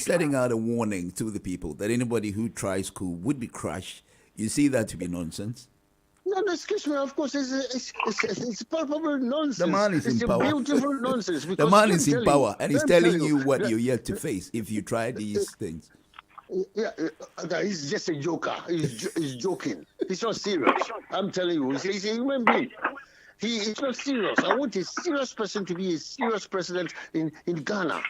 setting out a warning to the people that anybody who tries coup would be crushed, you see that to be nonsense? No, excuse me. Of course, it's palpable nonsense. The man is in power. It's beautiful nonsense. The man is in power, and he's telling you what you're yet to face if you try these things. Yeah, he's just a joker. He's joking. He's not serious. I'm telling you, he's a human being. He is not serious. I want a serious person to be a serious president in Ghana.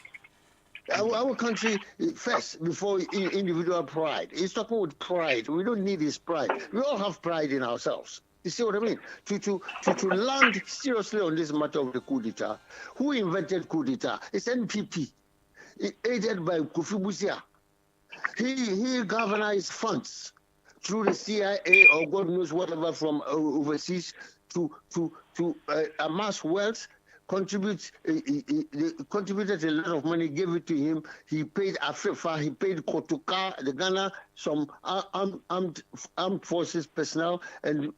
Our country first, before individual pride. He's talking with pride. We don't need his pride. We all have pride in ourselves. You see what I mean? To land seriously on this matter of the coup d'etat. Who invented coup d'etat? It's NPP, aided by Kofi Busia. He galvanized funds through the CIA or God knows whatever from overseas to amass wealth. Contributed a lot of money, gave it to him. He paid Afrifa, he paid Kotuka, the Ghana, some armed forces personnel and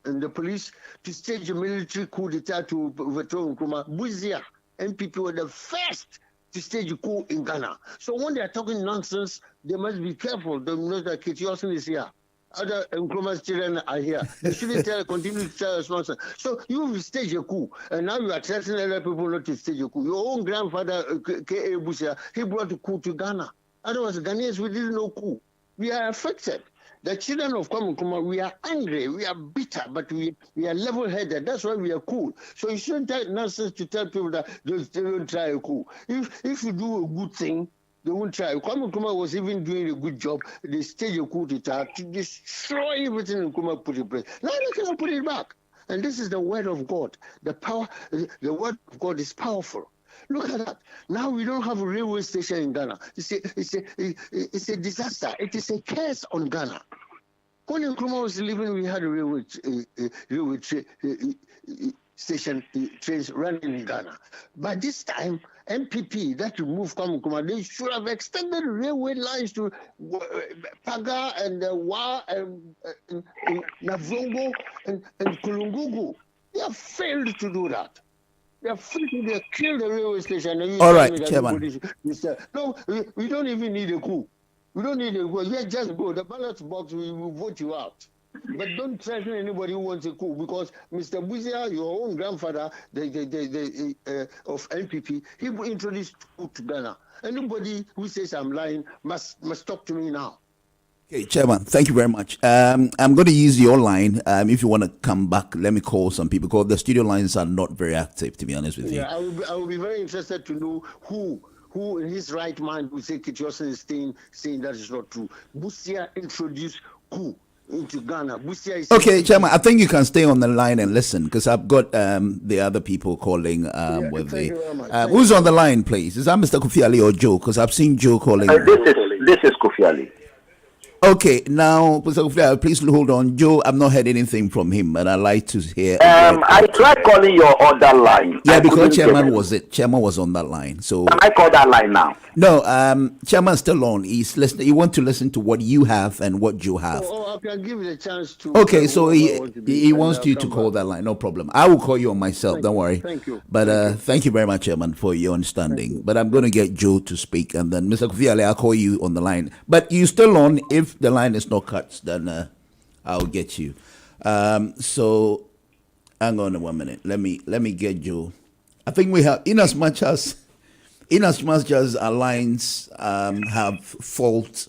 the police to stage a military coup d'etat to overthrow Nkrumah. Buzia, MPP were the first to stage a coup in Ghana. So when they are talking nonsense, they must be careful. They know that Kitty Olsen is here. Other Nkrumah's children are here. You shouldn't continue to tell us nonsense. So you stage a coup, and now you are threatening other people not to stage a coup. Your own grandfather, K.A. Busia, he brought a coup to Ghana. Otherwise, Ghanaians, we didn't know coup. We are affected. The children of Nkrumah, we are angry, we are bitter, but we are level-headed. That's why we are cool. So you shouldn't tell nonsense to tell people that they don't try a coup. If you do a good thing, they won't try. Nkrumah was even doing a good job. They staged a coup d'etat to destroy everything Nkrumah put in place. Now they cannot put it back. And this is the word of God. The word of God is powerful. Look at that. Now we don't have a railway station in Ghana. It's a disaster. It is a curse on Ghana. When Nkrumah was living, we had a railway station trains running in Ghana. By this time, MPP that removed Nkrumah, they should have extended railway lines to Paga and Wa and Navrongo and Kulungugu. They have failed to do that. They have killed the railway station. All right, Chairman. No, we don't even need a coup. We don't need a coup. Let's just go. The ballot box, we will vote you out. But don't threaten anybody who wants a coup, because Mr. Buzia, your own grandfather, of NPP, he introduced coup to Ghana. Anybody who says I'm lying must talk to me now. Okay, Chairman, thank you very much. I'm going to use your line. If you want to come back, let me call some people, because the studio lines are not very active, to be honest with you. Yeah, I will be very interested to know who in his right mind will say Kitty Olsen is saying that is not true. Busia introduced coup into Ghana. Busia is okay, Chairman, I think you can stay on the line and listen, because I've got the other people calling. Who's on the line, please? Is that Mr. Kofi Ali or Joe? Because I've seen Joe calling. This is Kofi Ali. Okay, now, please hold on. Joe, I've not heard anything from him, but I'd like to hear. I tried calling your other line. Yeah, because Chairman was on that line. So can I call that line now? No, Chairman's still on. He's listening. He wants to listen to what you have and what Joe have. I can give you a chance to. Okay, so he wants you to call that line. No problem. I will call you on myself. Don't worry. Thank you. But thank you very much, Chairman, for your understanding. But I'm going to get Joe to speak, and then Mr. Kofi Ali, I'll call you on the line. But you still on. If the line is not cut, then I'll get you. So hang on 1 minute. Let me get Joe. I think we have, in as much as our lines have fault,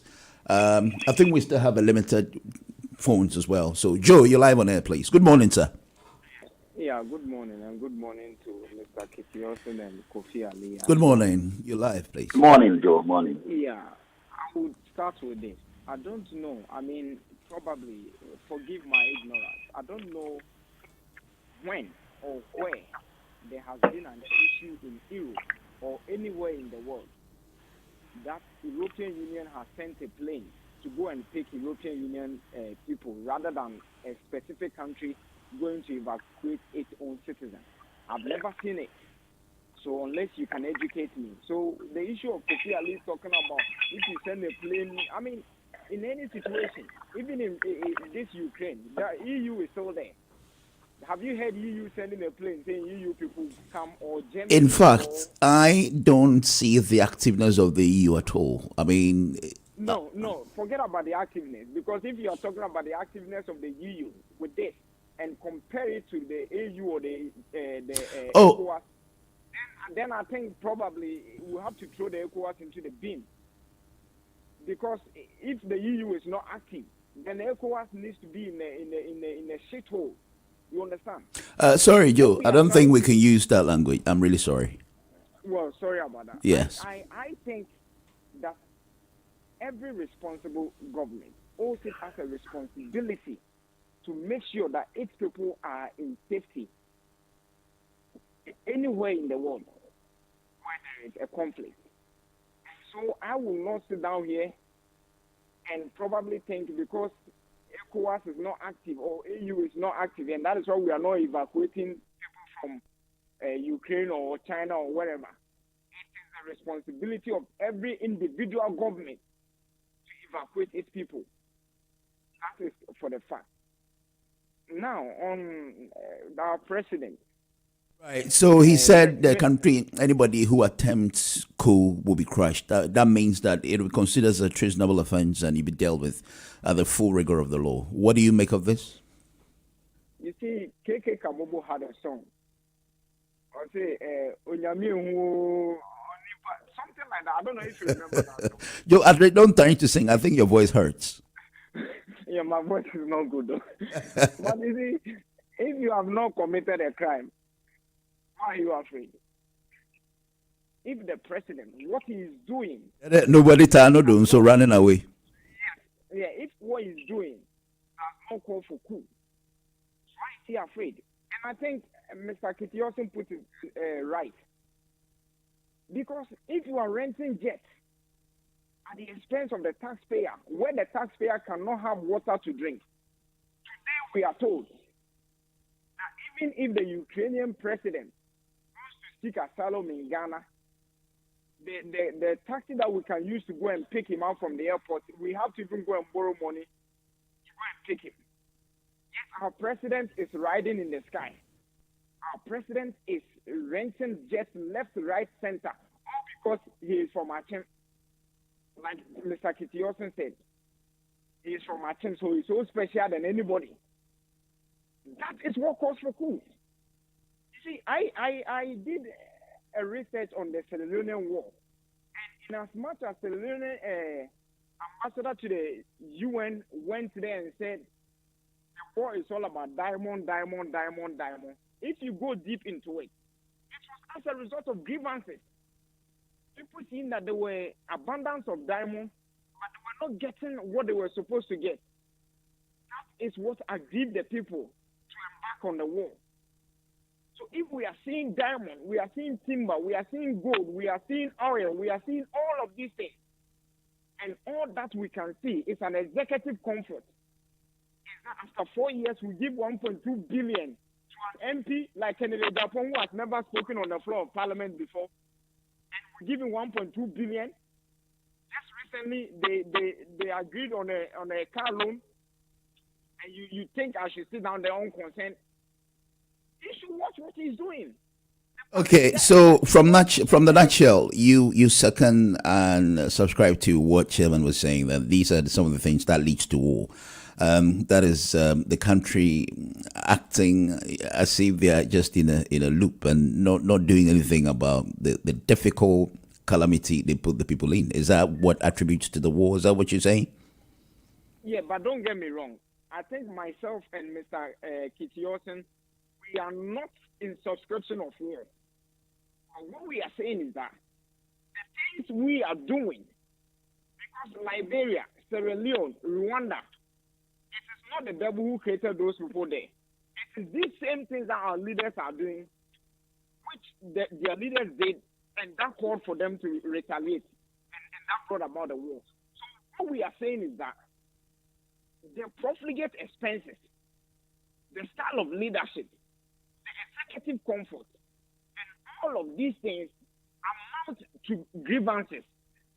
I think we still have a limited phones as well. So, Joe, you're live on air, please. Good morning, sir. Yeah, good morning, and good morning to Mr. Kitiosin and Kofi Ali. Good morning. You're live, please. Morning, Joe. Morning. Yeah, I would start with this. I don't know. I mean, probably, forgive my ignorance. I don't know when or where there has been an issue in Europe or anywhere in the world that European Union has sent a plane to go and pick European Union people rather than a specific country going to evacuate its own citizens. I've never seen it. So unless you can educate me. So the issue of Kofi Ali is talking about if you send a plane, I mean, in any situation, even in this Ukraine, the EU is still there. Have you heard EU sending a plane saying EU people come or Germany? In fact, I don't see the activeness of the EU at all. I mean... No, forget about the activeness. Because if you are talking about the activeness of the EU with this and compare it to the AU or the ECOWAS, then I think probably we'll have to throw the ECOWAS into the bin. Because if the EU is not active, then the ECOWAS needs to be in a shithole. You understand? Sorry, Joe. I don't think we can use that language. I'm really sorry. Well, sorry about that. Yes. I think that every responsible government also has a responsibility to make sure that its people are in safety anywhere in the world where there is a conflict. So I will not sit down here and probably think because ECOWAS is not active or AU is not active, and that is why we are not evacuating people from Ukraine or China or wherever. It is the responsibility of every individual government to evacuate its people. That is for the fact. Now, on our president. Right. So he said the country, anybody who attempts coup will be crushed. That means that it will be considered as a treasonable offense and he'll be dealt with at the full rigor of the law. What do you make of this? You see, KK Kamobo had a song. I say, Onyami something like that. I don't know if you remember that song. Joe, don't try to sing. I think your voice hurts. Yeah, my voice is not good though. But you see, if you have not committed a crime, why are you afraid? If the president, what he is doing... Nobody not doing, so running away. Yeah, if what he's doing does not call for coup, why is he afraid? And I think Mr. Kitiosin put it right. Because if you are renting jets at the expense of the taxpayer, where the taxpayer cannot have water to drink, today we are told that even if the Ukrainian president seek asylum in Ghana, the taxi that we can use to go and pick him out from the airport, we have to even go and borrow money to go and pick him. Yes, our president is riding in the sky. Our president is renting jets left, right, center, all because he is from Achem. Like Mr. Kitiosin said, he is from Achem, so he's so special than anybody. That is what calls for coup. See, I did a research on the Sierra Leonean war. And in as much as Sierra Leone ambassador to the UN went there and said, the war is all about diamond. If you go deep into it, it was as a result of grievances. People seeing that there were abundance of diamond, but they were not getting what they were supposed to get. That is what aggrieved the people to embark on the war. So if we are seeing diamond, we are seeing timber, we are seeing gold, we are seeing oil, we are seeing all of these things, and all that we can see is an executive comfort, is that after 4 years we give 1.2 billion to an MP like Kennedy Dapon, who has never spoken on the floor of Parliament before, and we give him 1.2 billion. Just recently they agreed on a car loan, and you think I should sit down there on consent. You should watch what he's doing. Okay, so from the nutshell, you second and subscribe to what Chairman was saying, that these are some of the things that leads to war. That is, the country acting as if they are just in a loop and not doing anything about the difficult calamity they put the people in. Is that what attributes to the war? Is that what you're saying? Yeah, but don't get me wrong. I think myself and Mr. Kitiosen, we are not in subscription of war. And what we are saying is that the things we are doing, because Liberia, Sierra Leone, Rwanda, it is not the devil who created those people there. It is these same things that our leaders are doing, which their leaders did, and that called for them to retaliate, and that brought about the war. So what we are saying is that the profligate expenses, the style of leadership, the executive comfort, and all of these things amount to grievances.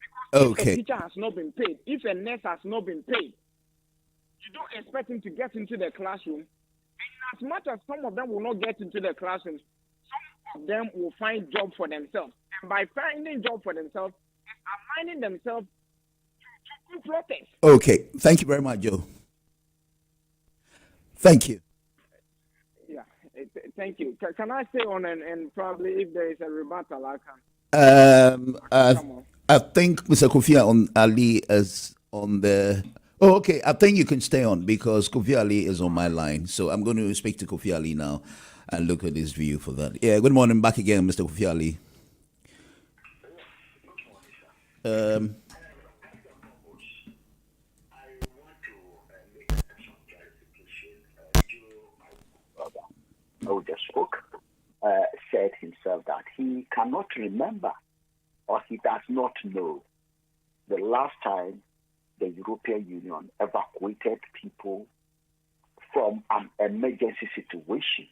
Because if a teacher has not been paid, if a nurse has not been paid, you don't expect him to get into the classroom. And as much as some of them will not get into the classroom, some of them will find job for themselves. And by finding job for themselves, aligning themselves to protest. Okay. Thank you very much, Joe. Thank you. Yeah, thank you. Can I stay on and probably if there is a rebuttal, I can. I think Mr. Kofi Ali is on the. Oh, okay. I think you can stay on because Kofi Ali is on my line. So I'm going to speak to Kofi Ali now and look at his view for that. Yeah, good morning. Back again, Mr. Kofi Ali. Who just spoke, said himself that he cannot remember or he does not know the last time the European Union evacuated people from an emergency situation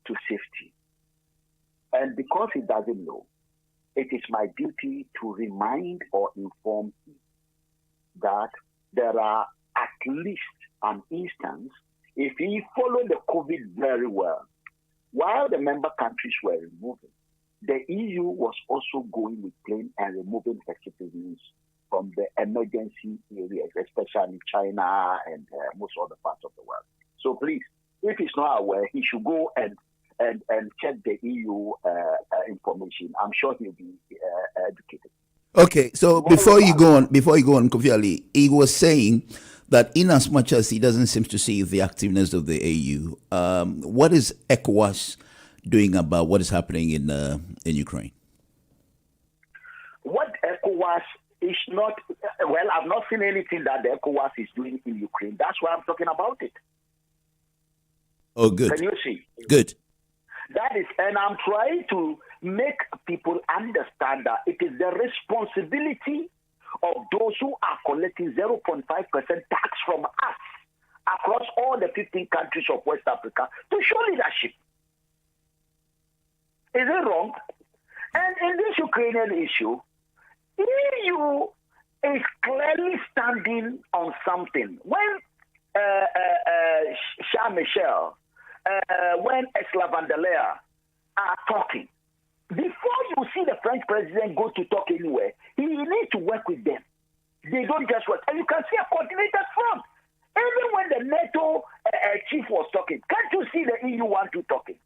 to safety. And because he doesn't know, it is my duty to remind or inform him that there are at least an instance. If he followed the COVID very well, while the member countries were removing, the EU was also going with plane and removing her citizens from the emergency areas, especially China and most other parts of the world. So please, if he's not aware, he should go and check the EU information. I'm sure he'll be educated. Okay, so before you go on, Kofi Ali, he was saying that in as much as he doesn't seem to see the activeness of the AU, what is ECOWAS doing about what is happening in Ukraine? What ECOWAS is not, well, I've not seen anything that the ECOWAS is doing in Ukraine. That's why I'm talking about it. Oh, good. Can you see? Good. That is, and I'm trying to make people understand that it is the responsibility of those who are collecting 0.5% tax from us across all the 15 countries of West Africa to show leadership. Is it wrong? And in this Ukrainian issue, EU is clearly standing on something. When Charles Michel, when Ursula von der Leyen are talking, before you see the French president go to talk anywhere, he needs to work with them. They don't just work. And you can see a coordinated front. Even when the NATO chief was talking, can't you see the EU one to talking?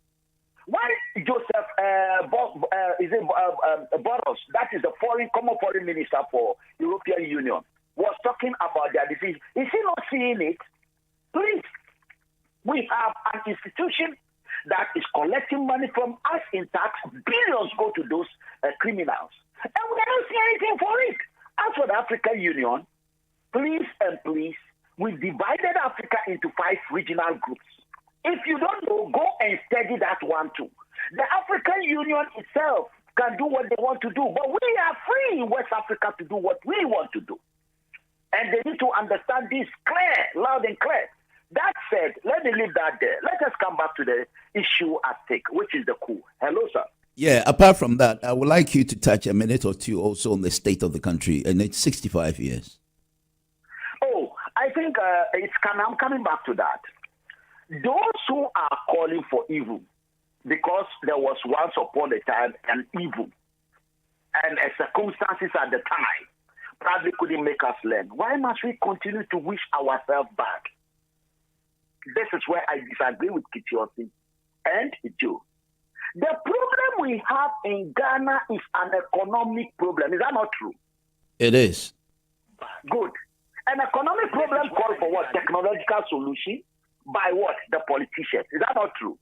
When Joseph Boros, that is the common foreign minister for European Union, was talking about their decision, is he not seeing it? Please, we have an institution that is collecting money from us in tax. Billions go to those criminals. And we don't see anything for it. As for the African Union, please and please, we divided Africa into 5 regional groups. If you don't know, go and study that one too. The African Union itself can do what they want to do, but we are free in West Africa to do what we want to do. And they need to understand this clear, loud and clear. That said, let me leave that there. Let us come back to the issue at stake, which is the coup. Hello, sir. Yeah, apart from that, I would like you to touch a minute or two also on the state of the country, and it's 65 years. Oh, I think I'm coming back to that. Those who are calling for evil, because there was once upon a time an evil, and circumstances at the time probably couldn't make us learn. Why must we continue to wish ourselves back? this is where I disagree with Kitiosi and Joe. The problem we have in Ghana is an economic problem. Is that not true? It is. Good. An economic problem calls for what? Technological solution by what? The politicians. Is that not true?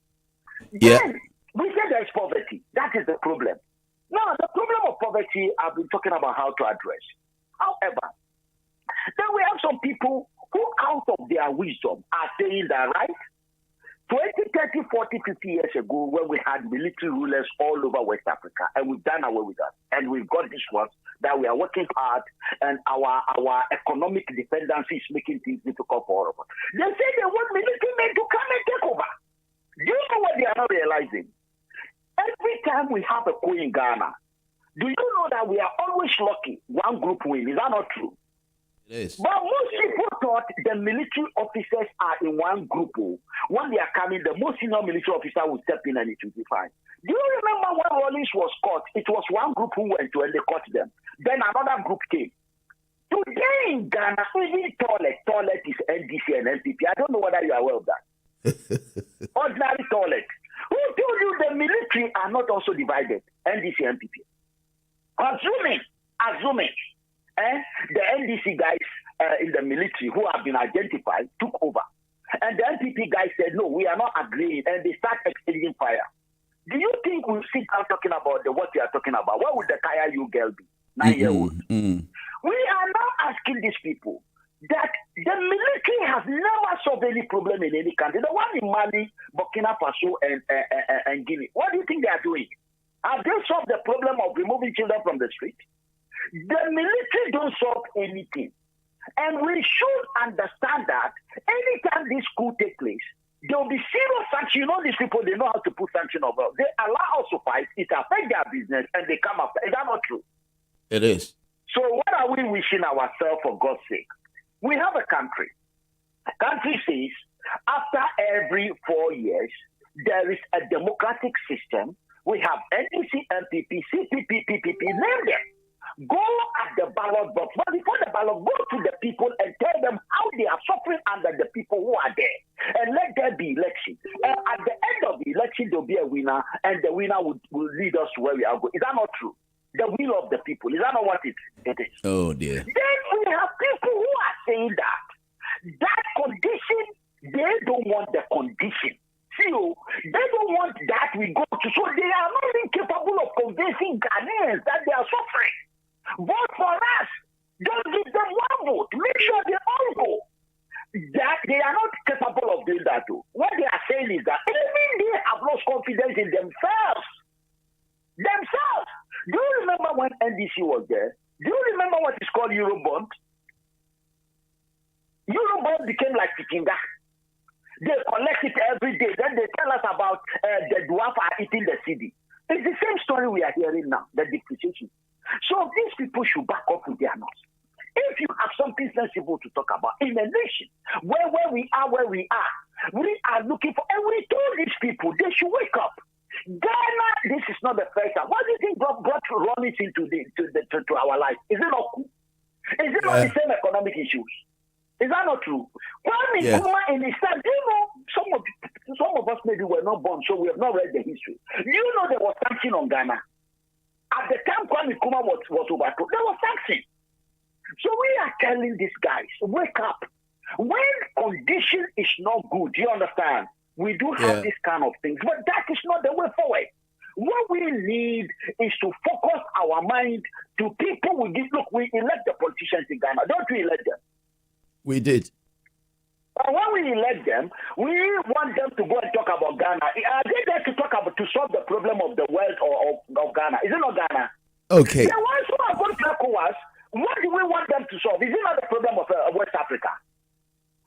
Yeah. Then we say there's poverty. That is the problem. Now, the problem of poverty, I've been talking about how to address. However, then we have some people who, out of their wisdom, are saying that, right? 20, 30, 40, 50 years ago, when we had military rulers all over West Africa, and we've done away with that, and we've got this one that we are working hard, and our economic dependency is making things difficult for all of us. They say they want military men to come and take over. Do you know what they are not realizing? Every time we have a coup in Ghana, do you know that we are always lucky one group win? Is that not true? It is. But most people thought the military officers are in one group. When they are coming, the most senior military officer will step in and it will be fine. Do you remember when Rollins was caught? It was one group who went to and they caught them. Then another group came. Today in Ghana, even toilet is NDC and NPP. I don't know whether you are aware of that. Ordinary toilet. Who told you the military are not also divided? NDC and NPP. Assuming, the NDC guys in the military who have been identified took over. And the NPP guys said, no, we are not agreeing. And they start exchanging fire. Do you think we'll sit down talking about what we are talking about? What would the Kaya you girl be? 9-year-old. We are now asking these people that the military has never solved any problem in any country. The one in Mali, Burkina Faso, and Guinea. What do you think they are doing? Have they solved the problem of removing children from the street? The military don't solve anything. And we should understand that anytime this coup takes place, there will be serious sanction. You know, these people, they know how to put sanction over. They allow us to fight, it affects their business, and they come after. Is that not true? It is. So what are we wishing ourselves, for God's sake? We have a country. A country says after every 4 years, there is a democratic system. We have NDC, MPP, CPP, PPP, name them. Go at the ballot box. But before the ballot, go to the people and tell them how they are suffering under the people who are there. And let there be election. And at the end of the election, there will be a winner, and the winner will lead us to where we are going. Is that not true? The will of the people. Is that not what it is? Oh, dear. Then we have people who are saying that condition, they don't want the condition. See, they don't want that we go to. So they are not even capable of convincing Ghanaians that they are suffering. Vote for us. Don't give them one vote. Make sure they all go. That they are not capable of doing that too. What they are saying is that even they have lost confidence in themselves. Do you remember when NDC was there? Do you remember what is called Eurobond? Eurobond became like Tikinga. They collect it every day. Then they tell us about the dwarf are eating the CD. It's the same story we are hearing now, the depreciation. So these people should back up with their nose. If you have something sensible to talk about in a nation where we are, we are looking for, and we told these people they should wake up. Ghana, this is not the first time. What do you think brought Rollins into to our life? Is it not cool? Is it not the same economic issues? Is that not true? Kwame Nkrumah in his time, you know, some of us maybe were not born, so we have not read the history. You know there was sanction on Ghana. At the time Kwame Nkrumah was overthrown, there was sanction. So we are telling these guys, wake up. When condition is not good, you understand? We do have this kind of things, but that is not the way forward. What we need is to focus our mind to people we give. Look, we elect the politicians in Ghana. Don't we elect them? We did. But when we elect them, we want them to go and talk about Ghana. Are they there to talk about to solve the problem of the wealth of Ghana? Is it not Ghana? Okay. The ones who are going to ECOWAS, what do we want them to solve? Is it not the problem of West Africa?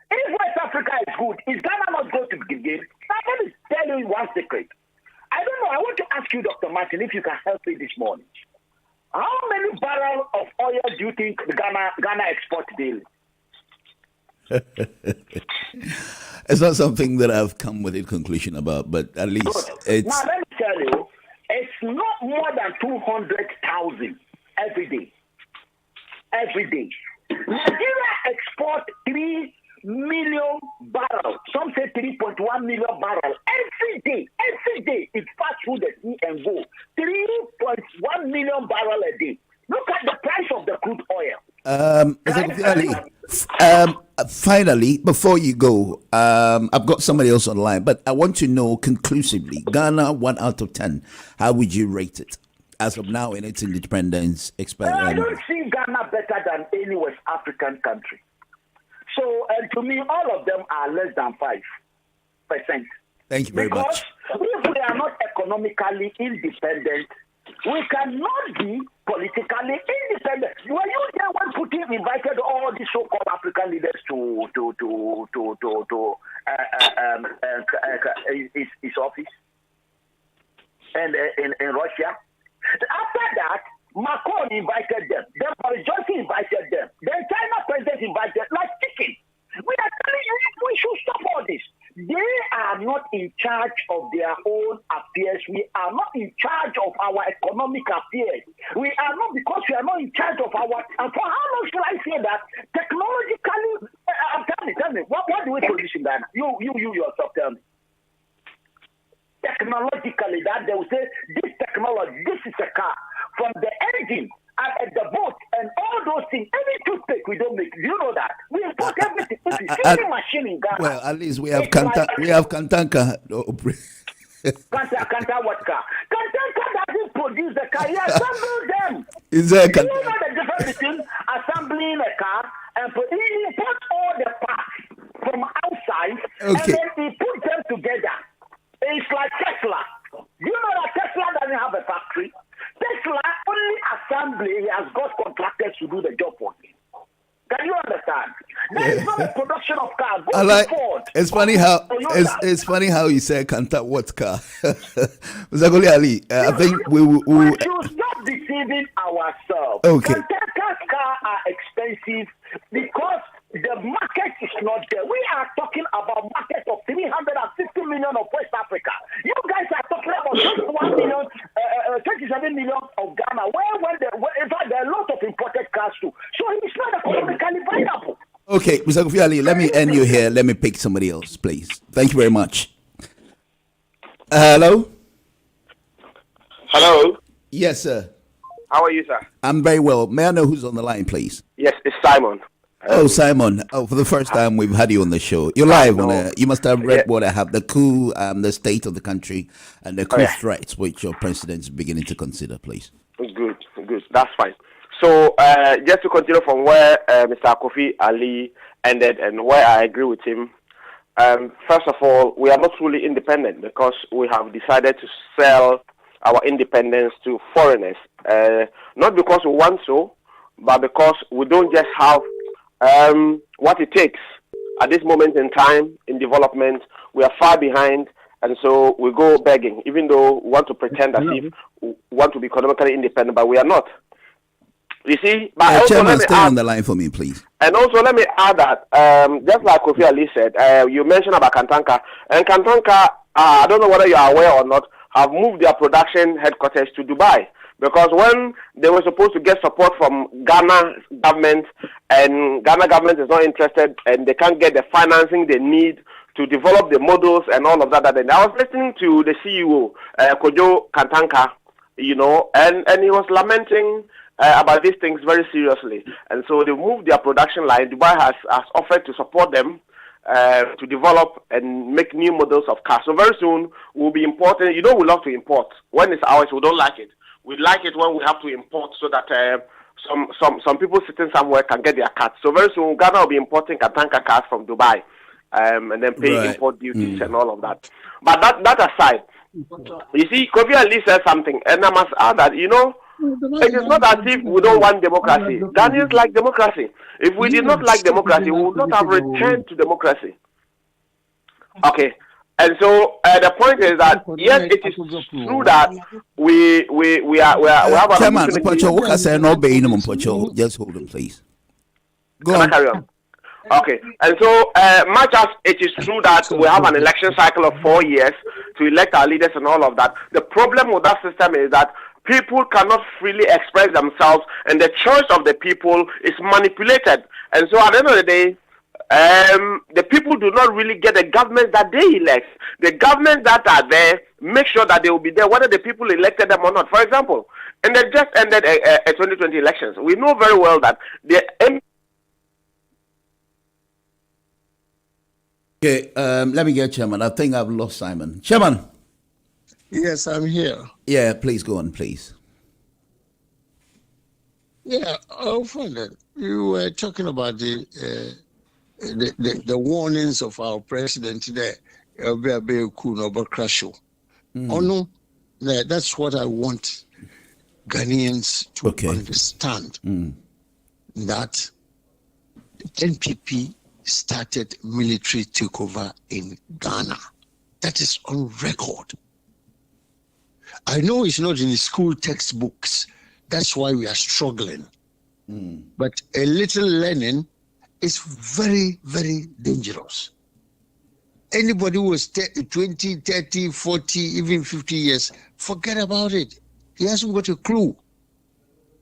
If West Africa is good, is Ghana not going to begin? Let me tell you one secret. I don't know. I want to ask you, Dr. Martin, if you can help me this morning. How many barrels of oil do you think Ghana exports daily? It's not something that I've come with a conclusion about, but at least it's... Now, let me tell you, it's not more than 200,000 every day. Every day. Nigeria exports 3 million barrels. Some say 3.1 million barrels every day. Every day it passes through the sea and go 3.1 million barrels a day. Look at the price of the crude oil. Finally, before you go, I've got somebody else online, but I want to know conclusively, Ghana 1 out of 10, how would you rate it as of now in its independence? I don't see Ghana better than any West African country. So, and to me, all of them are less than 5%. Thank you very much. Because if we are not economically independent, we cannot be politically independent. Were you there when Putin invited all these so-called African leaders to his office and in Russia? After that, Macron invited them. Then Boris Johnson invited them. Then China president invited them. Like chicken. We are telling you we should stop all this. They are not in charge of their own affairs. We are not in charge of our economic affairs. We are not, because we are not in charge of our. And for how long should I say that? Technologically, tell me, what do we produce in Ghana? You yourself tell me. Technologically, that they will say this technology, this is a car from the engine and the boat and all those things. Any toothpick we don't make. Do you know that? We import everything. It's a silly machine in Ghana. Well, at least we have Kantanka. Kanta what car? Kantanka doesn't produce the car. He assembles them. Is there Do you know the difference between assembling a car and he imports all the parts from outside and then he puts them together? It's like Tesla. You know that Tesla doesn't have a factory. Tesla only assembly, he has got contractors to do the job for him. Can you understand? There is not a production of cars. I like. It's funny how you say Kanta what car. Zagoli Ali, I think we should stop deceiving ourselves. Okay. Kantanka's cars are expensive because the market is not there. We are talking about market of 350 million of West Africa. You guys are talking about 21 million, 27 million of Ghana. In fact, there are a lot of imported cars too. So it's not economically viable. Okay, Mr. Kofi Ali, let me end you here. Let me pick somebody else, please. Thank you very much. Hello? Hello? Yes, sir. How are you, sir? I'm very well. May I know who's on the line, please? Yes, it's Simon. Oh, Simon. Oh, for the first time we've had you on the show. You're live on it. You must have read what I have, the coup, the state of the country, and the coup threats which your president is beginning to consider, please. Good. That's fine. So, just to continue from where Mr. Kofi Ali ended and where I agree with him, first of all, we are not truly independent because we have decided to sell our independence to foreigners. Not because we want so, but because we don't just have what it takes at this moment in time in development. We are far behind, and so we go begging, even though we want to pretend as if we want to be economically independent, but we are not. You see, but also Chairman, stay on the line for me, please. And also, let me add that, just like Kofi Ali said, you mentioned about Kantanka, and Kantanka, I don't know whether you are aware or not, have moved their production headquarters to Dubai. Because when they were supposed to get support from Ghana government, and Ghana government is not interested, and they can't get the financing they need to develop the models and all of that. And I was listening to the CEO, Kojo Kantanka, and he was lamenting about these things very seriously. And so they moved their production line. Dubai has offered to support them to develop and make new models of cars. So very soon we'll be importing. We love to import. When it's ours, we don't like it. We like it when we have to import so that some people sitting somewhere can get their cars. So very soon Ghana will be importing Kantanka cars from Dubai, and then paying import duties and all of that. But that aside, you see, Kofi Ali said something, and I must add that, it is not as if we don't want democracy. Ghanaians like democracy. If we did not like democracy, we would not have returned to democracy. Okay. And so the point is that yes, it is true that we have an Chairman, opportunity. just hold on, please. Go on. Carry on. Okay, and so much as it is true that we have an election cycle of 4 years to elect our leaders and all of that, the problem with that system is that people cannot freely express themselves, and the choice of the people is manipulated. And so at the end of the day, the people do not really get the government that they elect. The government that are there make sure that they will be there, whether the people elected them or not. For example, in the just ended 2020 elections, we know very well that the Okay, let me get Chairman. I think I've lost Simon. Chairman. Yes, I'm here. Yeah, please go on, please. Yeah, friend, you were talking about the warnings of our president today. Oh no, that's what I want Ghanaians to understand. That NPP started military takeover in Ghana. That is on record. I know it's not in the school textbooks. That's why we are struggling. But a little learning is very, very dangerous. Anybody who is 20, 30, 40, even 50 years, forget about it. He hasn't got a clue.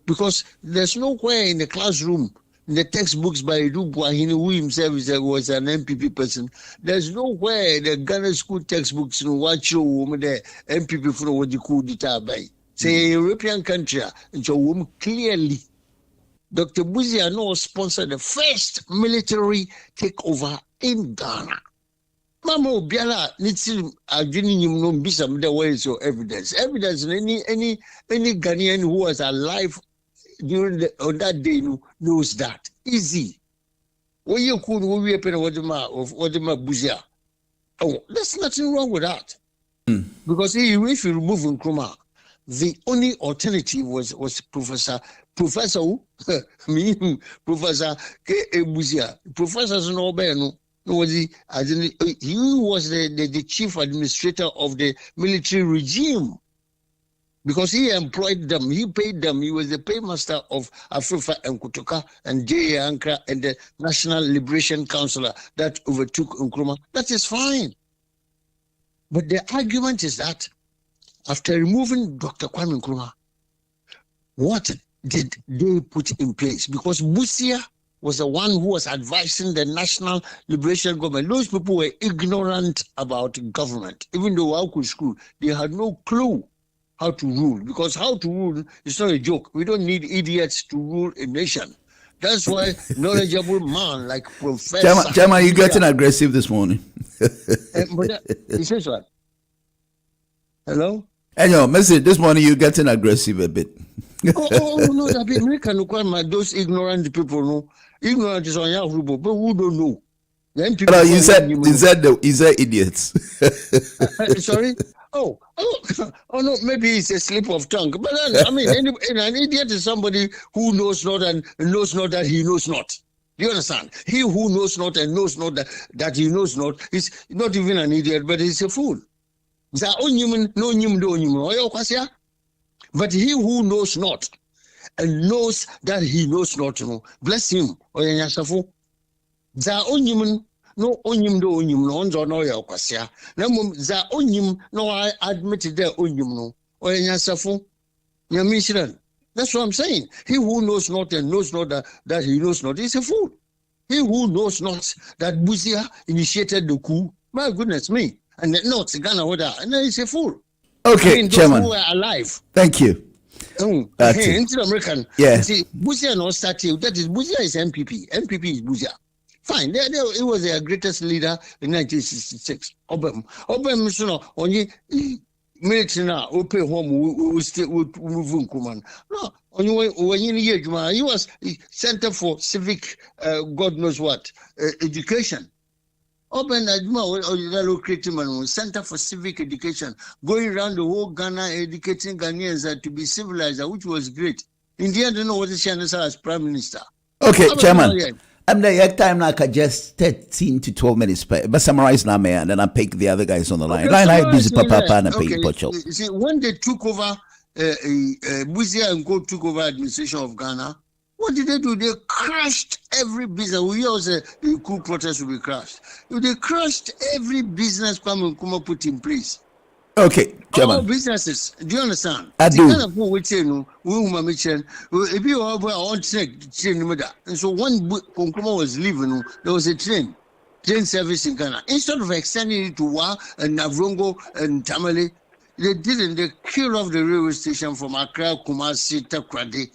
Because there's nowhere in the classroom, in the textbooks by Edu Buahini, who himself was an MPP person, there's nowhere in the Ghana school textbooks in what you the MPP for what you could by. Say European country, and so clearly, Dr. Buzia no sponsored the first military takeover in Ghana. Mama Obiala needs to no be some the ways of evidence. Evidence in any Ghanaian who was alive during on that day knows that. Easy. When you could we open what the Buzia. Oh, there's nothing wrong with that. Because if you remove Nkrumah, the only alternative was Professor K. Buzia. Professors no was he was the chief administrator of the military regime because he employed them, he paid them, he was the paymaster of Afrifa and Kutuka and J. Ankara and the National Liberation Council that overtook Nkrumah. That is fine. But the argument is that after removing Dr. Kwame Nkrumah, what did they put in place? Because Busia was the one who was advising the National Liberation Government. Those people were ignorant about government. Even though I could school, they had no clue how to rule. Because how to rule is not a joke. We don't need idiots to rule a nation. That's why knowledgeable man like Professor... Chairman, you getting aggressive this morning. He says what? Hello? Anyway, message this morning you getting aggressive a bit. No, that be American requirement. Those ignorant people, no. Ignorant is on Yahoo, but who don't know? Then people you said idiots. Sorry? Oh no, maybe it's a slip of tongue. But then, I mean, an idiot is somebody who knows not and knows not that he knows not. Do you understand? He who knows not and knows not that he knows not is not even an idiot, but he's a fool. But he who knows not and knows that he knows not, bless him. No onyim do onyim no onzo no ya kwasia na mum za onyim no I admitted there onyim no oyanyasafo nyamishiran. That's what I'm saying. He who knows not and knows not that he knows not is a fool. He who knows not that Buzia initiated the coup, my goodness me, and not Ghana order, and then he's a fool. Okay, I mean, Chairman. those who were alive. Thank you. Into American. Yeah. See, Buzia no started. That is Buzia is MPP. MPP is Buzia. Fine. He was their greatest leader in 1966. Obem, you know, only military now, open home, we still move Nkrumah. No, only when he was Center for Civic, God knows what, education. Open Center for Civic Education, going around the whole Ghana, educating Ghanaians to be civilized, which was great. In the end, I don't know what he said as Prime Minister. Okay, Chairman. I'm the time like just 13 to 12 minutes, but summarize now, man, and then I pick the other guys on the line. Okay, Line busy papa and okay. pick Pocho. See, when they took over, Buzia and Go took over administration of Ghana, what did they do? They crushed every business. We also the coup protest will be crushed. They crushed every business Kwame Nkrumah put in place. Okay, Chairman. All businesses. Do you understand? I The do. kind of food we say no, we if you are on train, and so when Konkuma was leaving, there was a train service in Ghana. Instead of extending it to Wa and Navrongo and Tamale, they didn't. They killed off the railway station from Accra, Kumasi, Takrade.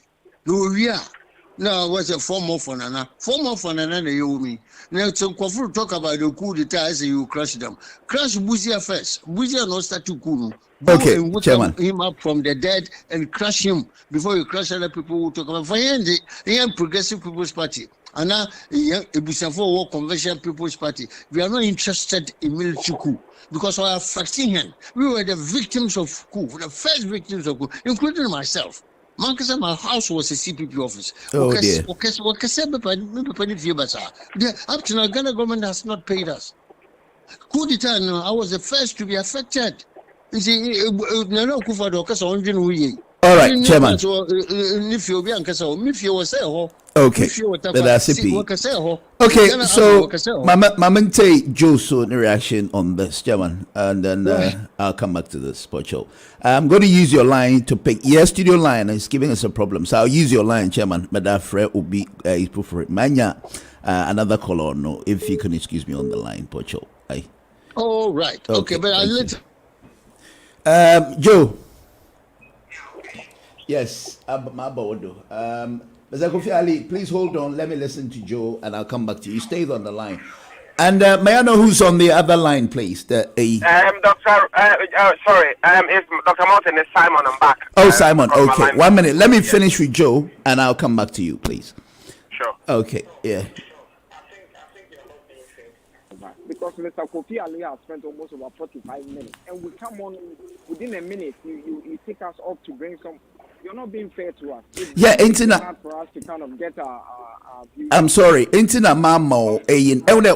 Now, what's a form of Nana? Form of Nana, you me. Now, so Kwafu talk about the coup d'etat, I say you crush them. Crush Buzia first. Buzia no start to coup. Go Okay, and wake Chairman. him up from the dead and crush him before you crush other people who talk about. For the Progressive People's Party. And now, Ebusafo War Convention People's Party. We are not interested in military coup because we are fighting him. We were the victims of coup, the first victims of coup, including myself. My house was a CPP office. Oh, dear. Up to now, Ghana government has not paid us. Coup d'etat, I was the first to be affected. You see, All right, Chairman. Okay, that's it. Okay, so Mama take Joe's reaction on this, Chairman, and then I'll come back to this, Pocho. I'm going to use your line to pick. Yes, studio line is giving us a problem, so I'll use your line, Chairman. But that Fred will be for it. Manya, another caller, no, if you can excuse me on the line, Pocho. Aye. Oh, right. Okay, but I'll let. Joe. Yes, Mabodo. Mr. Kofi Ali, please hold on. Let me listen to Joe, and I'll come back to you. Stay on the line. And may I know who's on the other line, please? Doctor. Sorry. It's Dr. Morton. It's Simon. I'm back. Oh, Simon. Okay, 1 minute. Let me finish with Joe, and I'll come back to you, please. Sure. Okay. Yeah. Because Mr. Kofi Ali has spent almost about 45 minutes, and we come on within a minute. You take us up to bring some. You're not being fair to us. Yeah, it's hard for us to kind of get our views. I'm sorry. Internet mamo.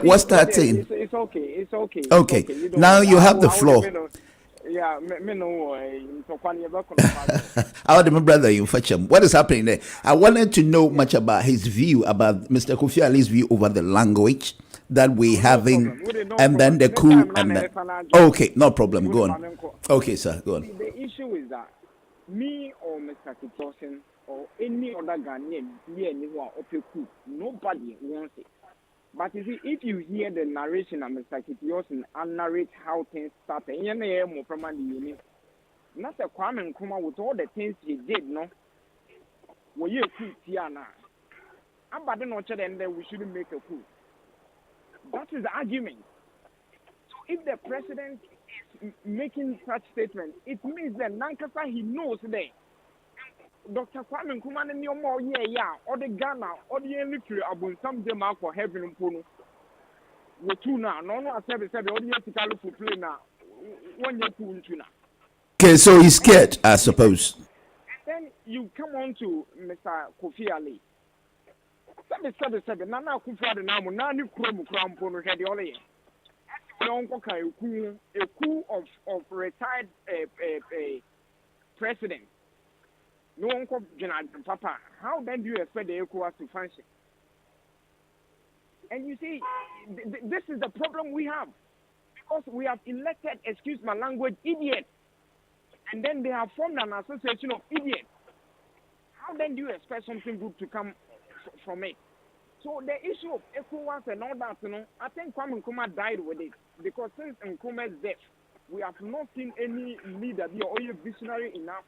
What's that thing? It's okay. It's okay. Okay. It's okay. Now you have the floor. Yeah, me know. I want my brother you fetch him. What is happening there? I wanted to know much about his view, about Mr. Kofi Ali's view over the language that we having, and then the coup, and then. Okay, no problem. Go on. Okay, sir. Go on. The issue is that me or Mr. Kitossin or any other Ghanaian here anywhere open coup, nobody wants it. But you see, if you hear the narration of Mr. Kitossin and narrate how things started, you know more from the unit. Not a Kwame Nkrumah with all the things he did, no. Well, you coup Tiana. I'm bad enough and then we shouldn't make a coup. That is the argument. So if the president is making such statements, it means that Nankasa he knows that Dr. Kwame Nkrumah and your more or the Ghana or the military abun some them out for heaven and puno. We two now, no service or the ethical for play now. 1 year two tuna. Okay, so he's scared, I suppose. Then you come on to Mr. Kofi Ali. Seven. Nana Kufa the Namu, Nani Krum Krampono had the only. A coup of retired president. No one called General Papa. How then do you expect the ECOWAS to function? And you see, this is the problem we have. Because we have elected, excuse my language, idiots. And then they have formed an association of idiots. How then do you expect something good to come from it? So the issue of ECOWAS and all that, I think Kwame Nkrumah died with it. Because since Nkrumah's death, we have not seen any leader be or visionary enough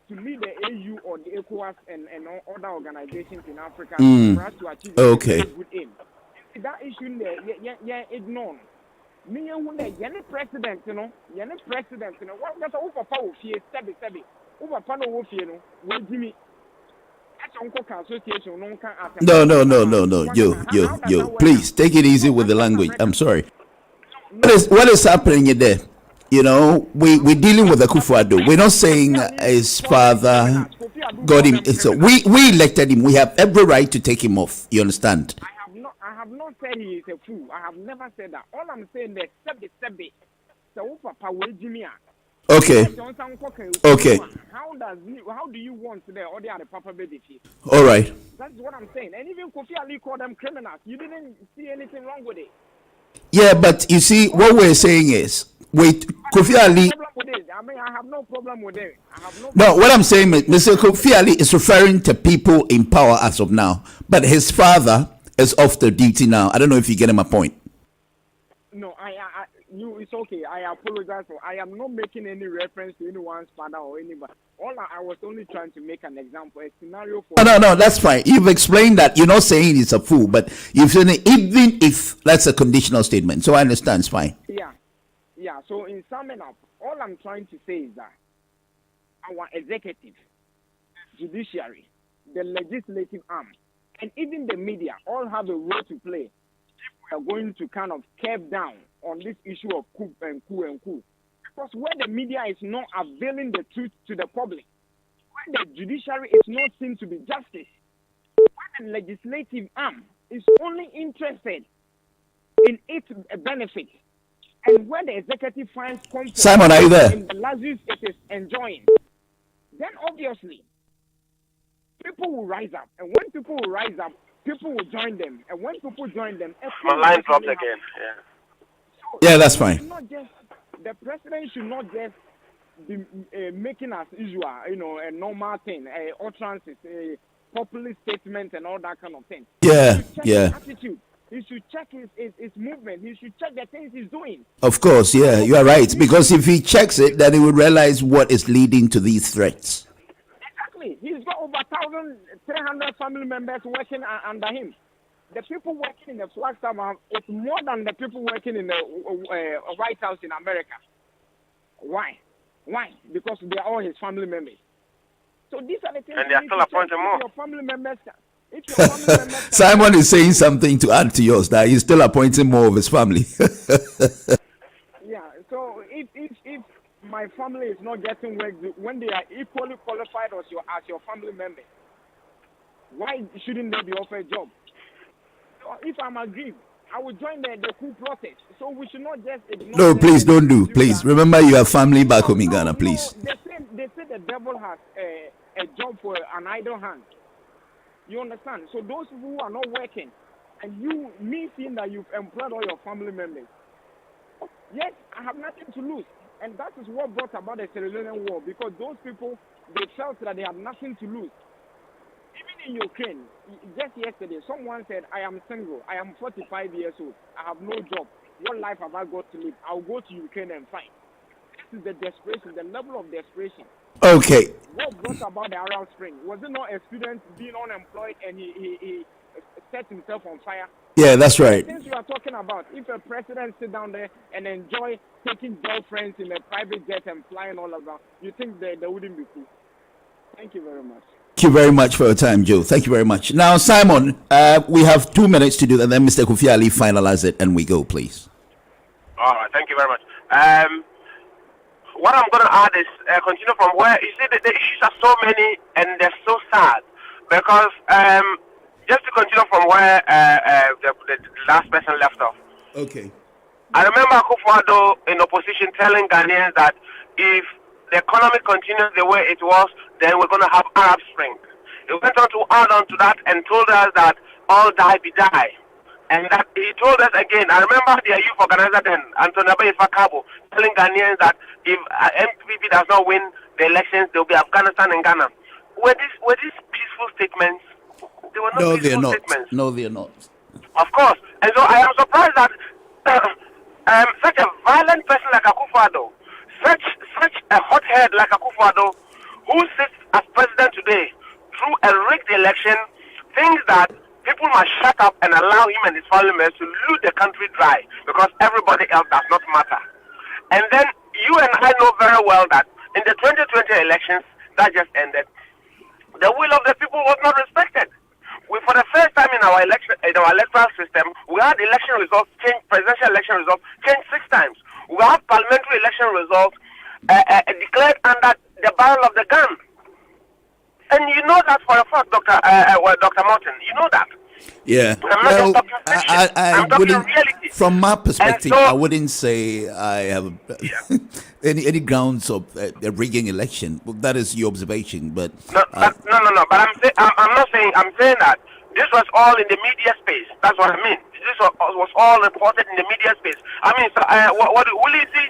to lead the AU or the ECOWAS and other organizations in Africa for us to achieve a good aim. That issue there, ignored. Me who any president, any president, what that's over power fear, steady, over power fear, will give me. No. Yo. Please take it easy with the language. I'm sorry. What is happening there? You know, we're dealing with the Kufuado. We're not saying his father got him. So we elected him. We have every right to take him off. You understand? I have not said he is a fool. I have never said that. All I'm saying is step. So Papa will give me. Okay. How do you want today or the other Papa baby? All right. That's what I'm saying. And even Kofi Ali called them criminals. You didn't see anything wrong with it. Yeah, but you see, what we're saying is, wait, Kofi Ali. I have no problem with it. I have no. No, what I'm saying is, Mr. Kofi Ali is referring to people in power as of now, but his father is off the duty now. I don't know if you get my point. No, it's okay. I apologize for. I am not making any reference to anyone's father or anybody. I was only trying to make an example, a scenario for. No, that's fine. You've explained that. You're not saying he's a fool, but you've said even if that's a conditional statement. So I understand. It's fine. Yeah. So in summing up, all I'm trying to say is that our executive, judiciary, the legislative arm, and even the media all have a role to play if we are going to kind of curb down on this issue of coup. Because where the media is not availing the truth to the public, where the judiciary is not seen to be justice, where the legislative arm is only interested in its benefit, and where the executive finds comfort Simon, are you there? in the luxuries it is enjoying, then obviously people will rise up. And when people will rise up, people will join them. And when people join them, my line dropped again. Yeah, that's fine. The president should not just be making as usual, a normal thing, utterances, populist statements, and all that kind of thing. Yeah. His attitude. He should check his movement. He should check the things he's doing. Of course, yeah, you are right. Because if he checks it, then he will realize what is leading to these threats. Exactly. He's got over 1,300 family members working under him. The people working in the Flagstaff is more than the people working in the White House in America. Why? Because they are all his family members. So these are the things. And they are still appointing more. Your family members. Simon is saying something to add to yours, that he's still appointing more of his family. Yeah, so if my family is not getting work when they are equally qualified as your family members, why shouldn't they be offered a job? So if I'm aggrieved, I will join the coup protest. So we should not just ignore. No, please don't do. Please remember you have family back home in Ghana, please. No, they say the devil has a job for an idle hand. You understand? So those who are not working, and me seeing that you've employed all your family members, yes, I have nothing to lose. And that is what brought about the Sierra Leonean war, because those people, they felt that they had nothing to lose. Even in Ukraine, just yesterday, someone said, I am single, I am 45 years old, I have no job. What life have I got to live? I'll go to Ukraine and fight. This is the desperation, the level of desperation. Okay. What brought about the Arab Spring? Was it not a student being unemployed and he set himself on fire? Yeah, that's right. Since you are talking about, if a president sit down there and enjoy taking girlfriends in a private jet and flying all around, you think they wouldn't be cool? Thank you very much. Thank you very much for your time, Joe. Thank you very much. Now, Simon, we have 2 minutes to do that. Then Mr. Kofi Ali finalize it and we go, please. All right, thank you very much. What I'm going to add is continue from where you see the issues are so many and they're so sad because just to continue from where the last person left off. Okay. I remember Akufo-Addo in opposition telling Ghanaians that if the economy continues the way it was, then we're going to have Arab Spring. He went on to add on to that and told us that all die be die. And that he told us again, I remember the youth organizer then, Antonio Ifakabo, telling Ghanaians that if MPP does not win the elections, there will be Afghanistan and Ghana. Were these peaceful statements? They were not peaceful statements. No, they're not. Of course. And so I am surprised that such a violent person like Akufo-Addo, such a hothead like Akufo-Addo, who sits as president today through a rigged election, thinks that people must shut up and allow him and his family members to loot the country dry because everybody else does not matter. And then you and I know very well that in the 2020 elections that just ended, the will of the people was not respected. For the first time in our electoral system, we had election results change, presidential election results changed 6 times. We had parliamentary election results declared under the barrel of the gun. And you know that for a fact, Dr. Morton. You know that. Yeah. Well, I wouldn't. From my perspective, I wouldn't say I have any grounds of rigging election. Well, that is your observation, but no. But I'm not saying. I'm saying that this was all in the media space. That's what I mean. This was all reported in the media space. I mean, so what will you see?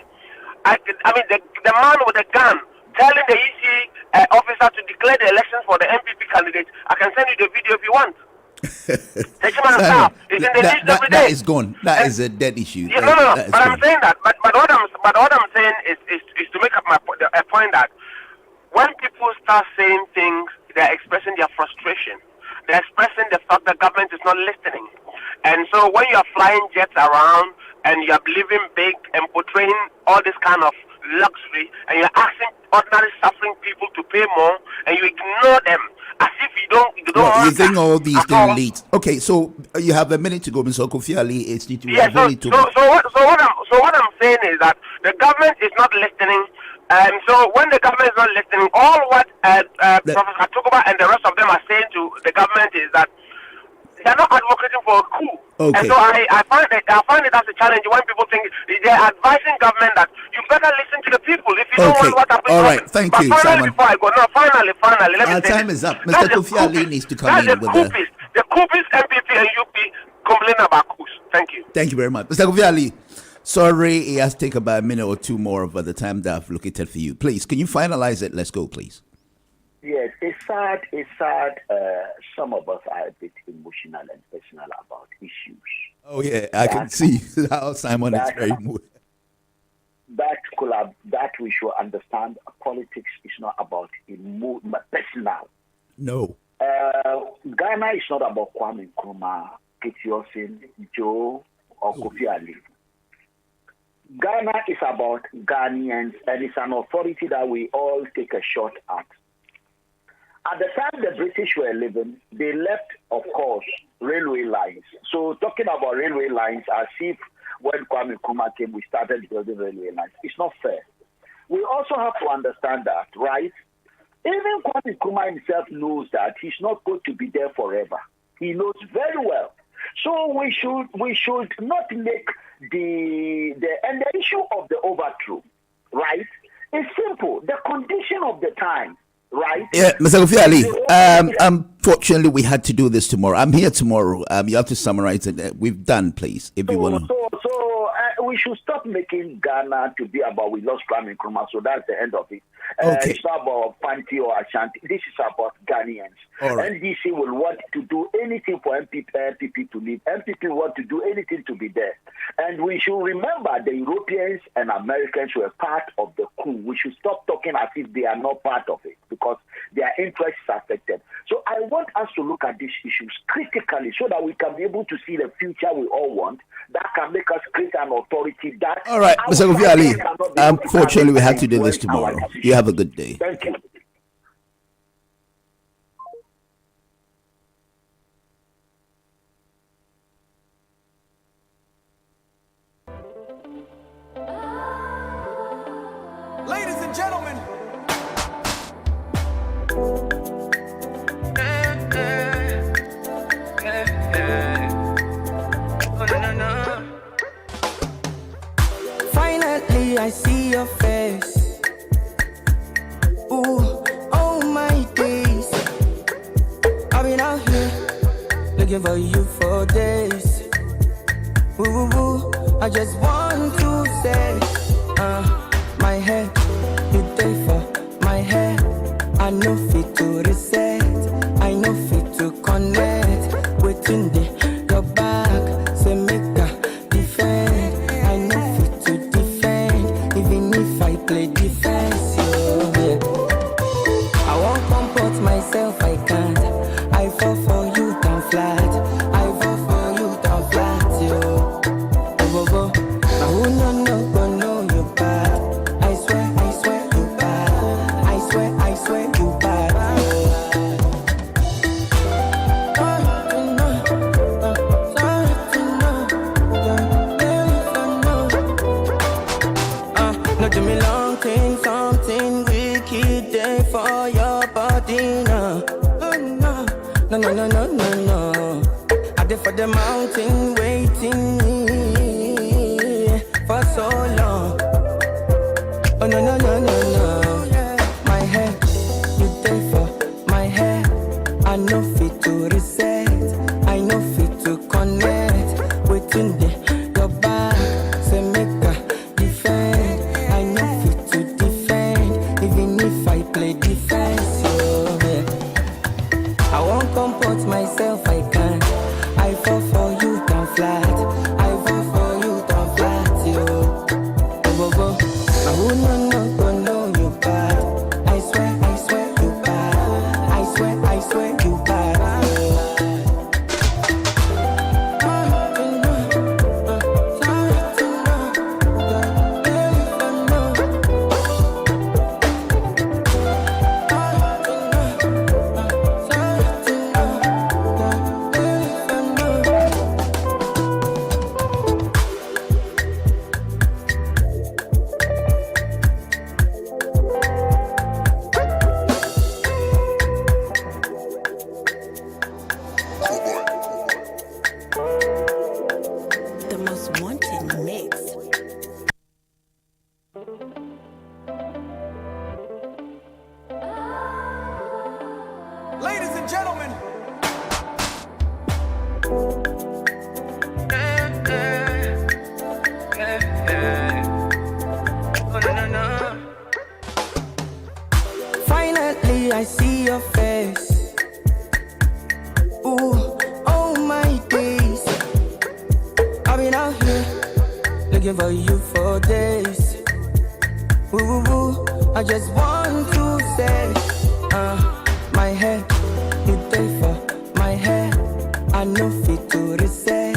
I mean, the man with the gun telling the EC officer to declare the elections for the MPP candidate. I can send you the video if you want. Simon, that is gone. That is a dead issue. Yeah, no. But I'm saying that. But what I'm saying is to make up a point that when people start saying things, they're expressing their frustration. They're expressing the fact that government is not listening. And so when you're flying jets around and you're living big and portraying all this kind of luxury, and you're asking ordinary suffering people to pay more, and you ignore them as if you don't well, you think all these things lead. Okay, so you have a minute to go, Mr. Kofi Ali. It's need to be so what I'm saying is that the government is not listening. And so when the government is not listening, all what Professor Atukuba and the rest of them are saying to the government is that they're not advocating for a coup. Okay. And so I find it as a challenge when people think they're advising government that you better listen to the people if you don't want what happens. All right, thank you, Simon. Before I go, finally, let me our say time this. is up. Mr. Kofi Ali needs to come in with the coupist MPP and UP complain about coups. Thank you. Thank you very much, Mr. Kofi Ali. Sorry, it has to take about a minute or two more of the time that I've located for you. Please, can you finalize it? Let's go, please. Yes, it's sad. Some of us are a bit emotional and personal about issues. Oh yeah, I can see how Simon is very moved. That we should understand. Politics is not about personal. No. Ghana is not about Kwame Nkrumah, Kitiosin, Joe, or Kofi Ali. Ghana is about Ghanaians, and it's an authority that we all take a shot at. At the time the British were living, they left, of course, railway lines. So talking about railway lines as if when Kwame Nkrumah came, we started building railway lines. It's not fair. We also have to understand that, right? Even Kwame Nkrumah himself knows that he's not going to be there forever. He knows very well. So we should not make the issue of the overthrow, right? It's simple. The condition of the time. Right. Yeah, Mr. Kofi Ali. Unfortunately, we had to do this tomorrow. I'm here tomorrow. You have to summarize it. We've done, please, if you want to. So we should stop making Ghana to be about we lost Kwame Nkrumah. So that's the end of it. Okay. It's not about Fanti or Ashanti. This is about Ghanaians. All right. NDC will want to do anything for MPP to leave. MPP want to do anything to be there. And we should remember the Europeans and Americans were part of the coup. We should stop talking as if they are not part of it because their interests are affected. So I want us to look at these issues critically so that we can be able to see the future we all want that can make us create an authority that... All right, Mr. Kofi Ali, unfortunately we have to do this tomorrow. You have a good day. Thank you. Ladies and gentlemen. Finally, I see your face. Ooh, oh my days. I've been out here looking for you for days. Ooh, I just want to say, my head, you day for my head. I know fit to reset, I know fit to connect. Within your back, say make a defend. I know fit to defend, even if I play defense. Yeah. I won't comport myself, I can't. I fall for you down flat. I fall for you down flat, yo. Go. Now who no know you bad. I swear you bad. I swear you bad. No do me long thing, something wicked day for your body now. No. I did for the mountain waiting for so long. Oh no. My head, you day for my head. I know fit to reset. I know fit to connect. Within your back, say make a defend. I know Lately I see your face. Ooh, oh my days. I've been out here looking for you for days. Woo woo woo, I just want to say, my head, you take for my head. I know fit to reset.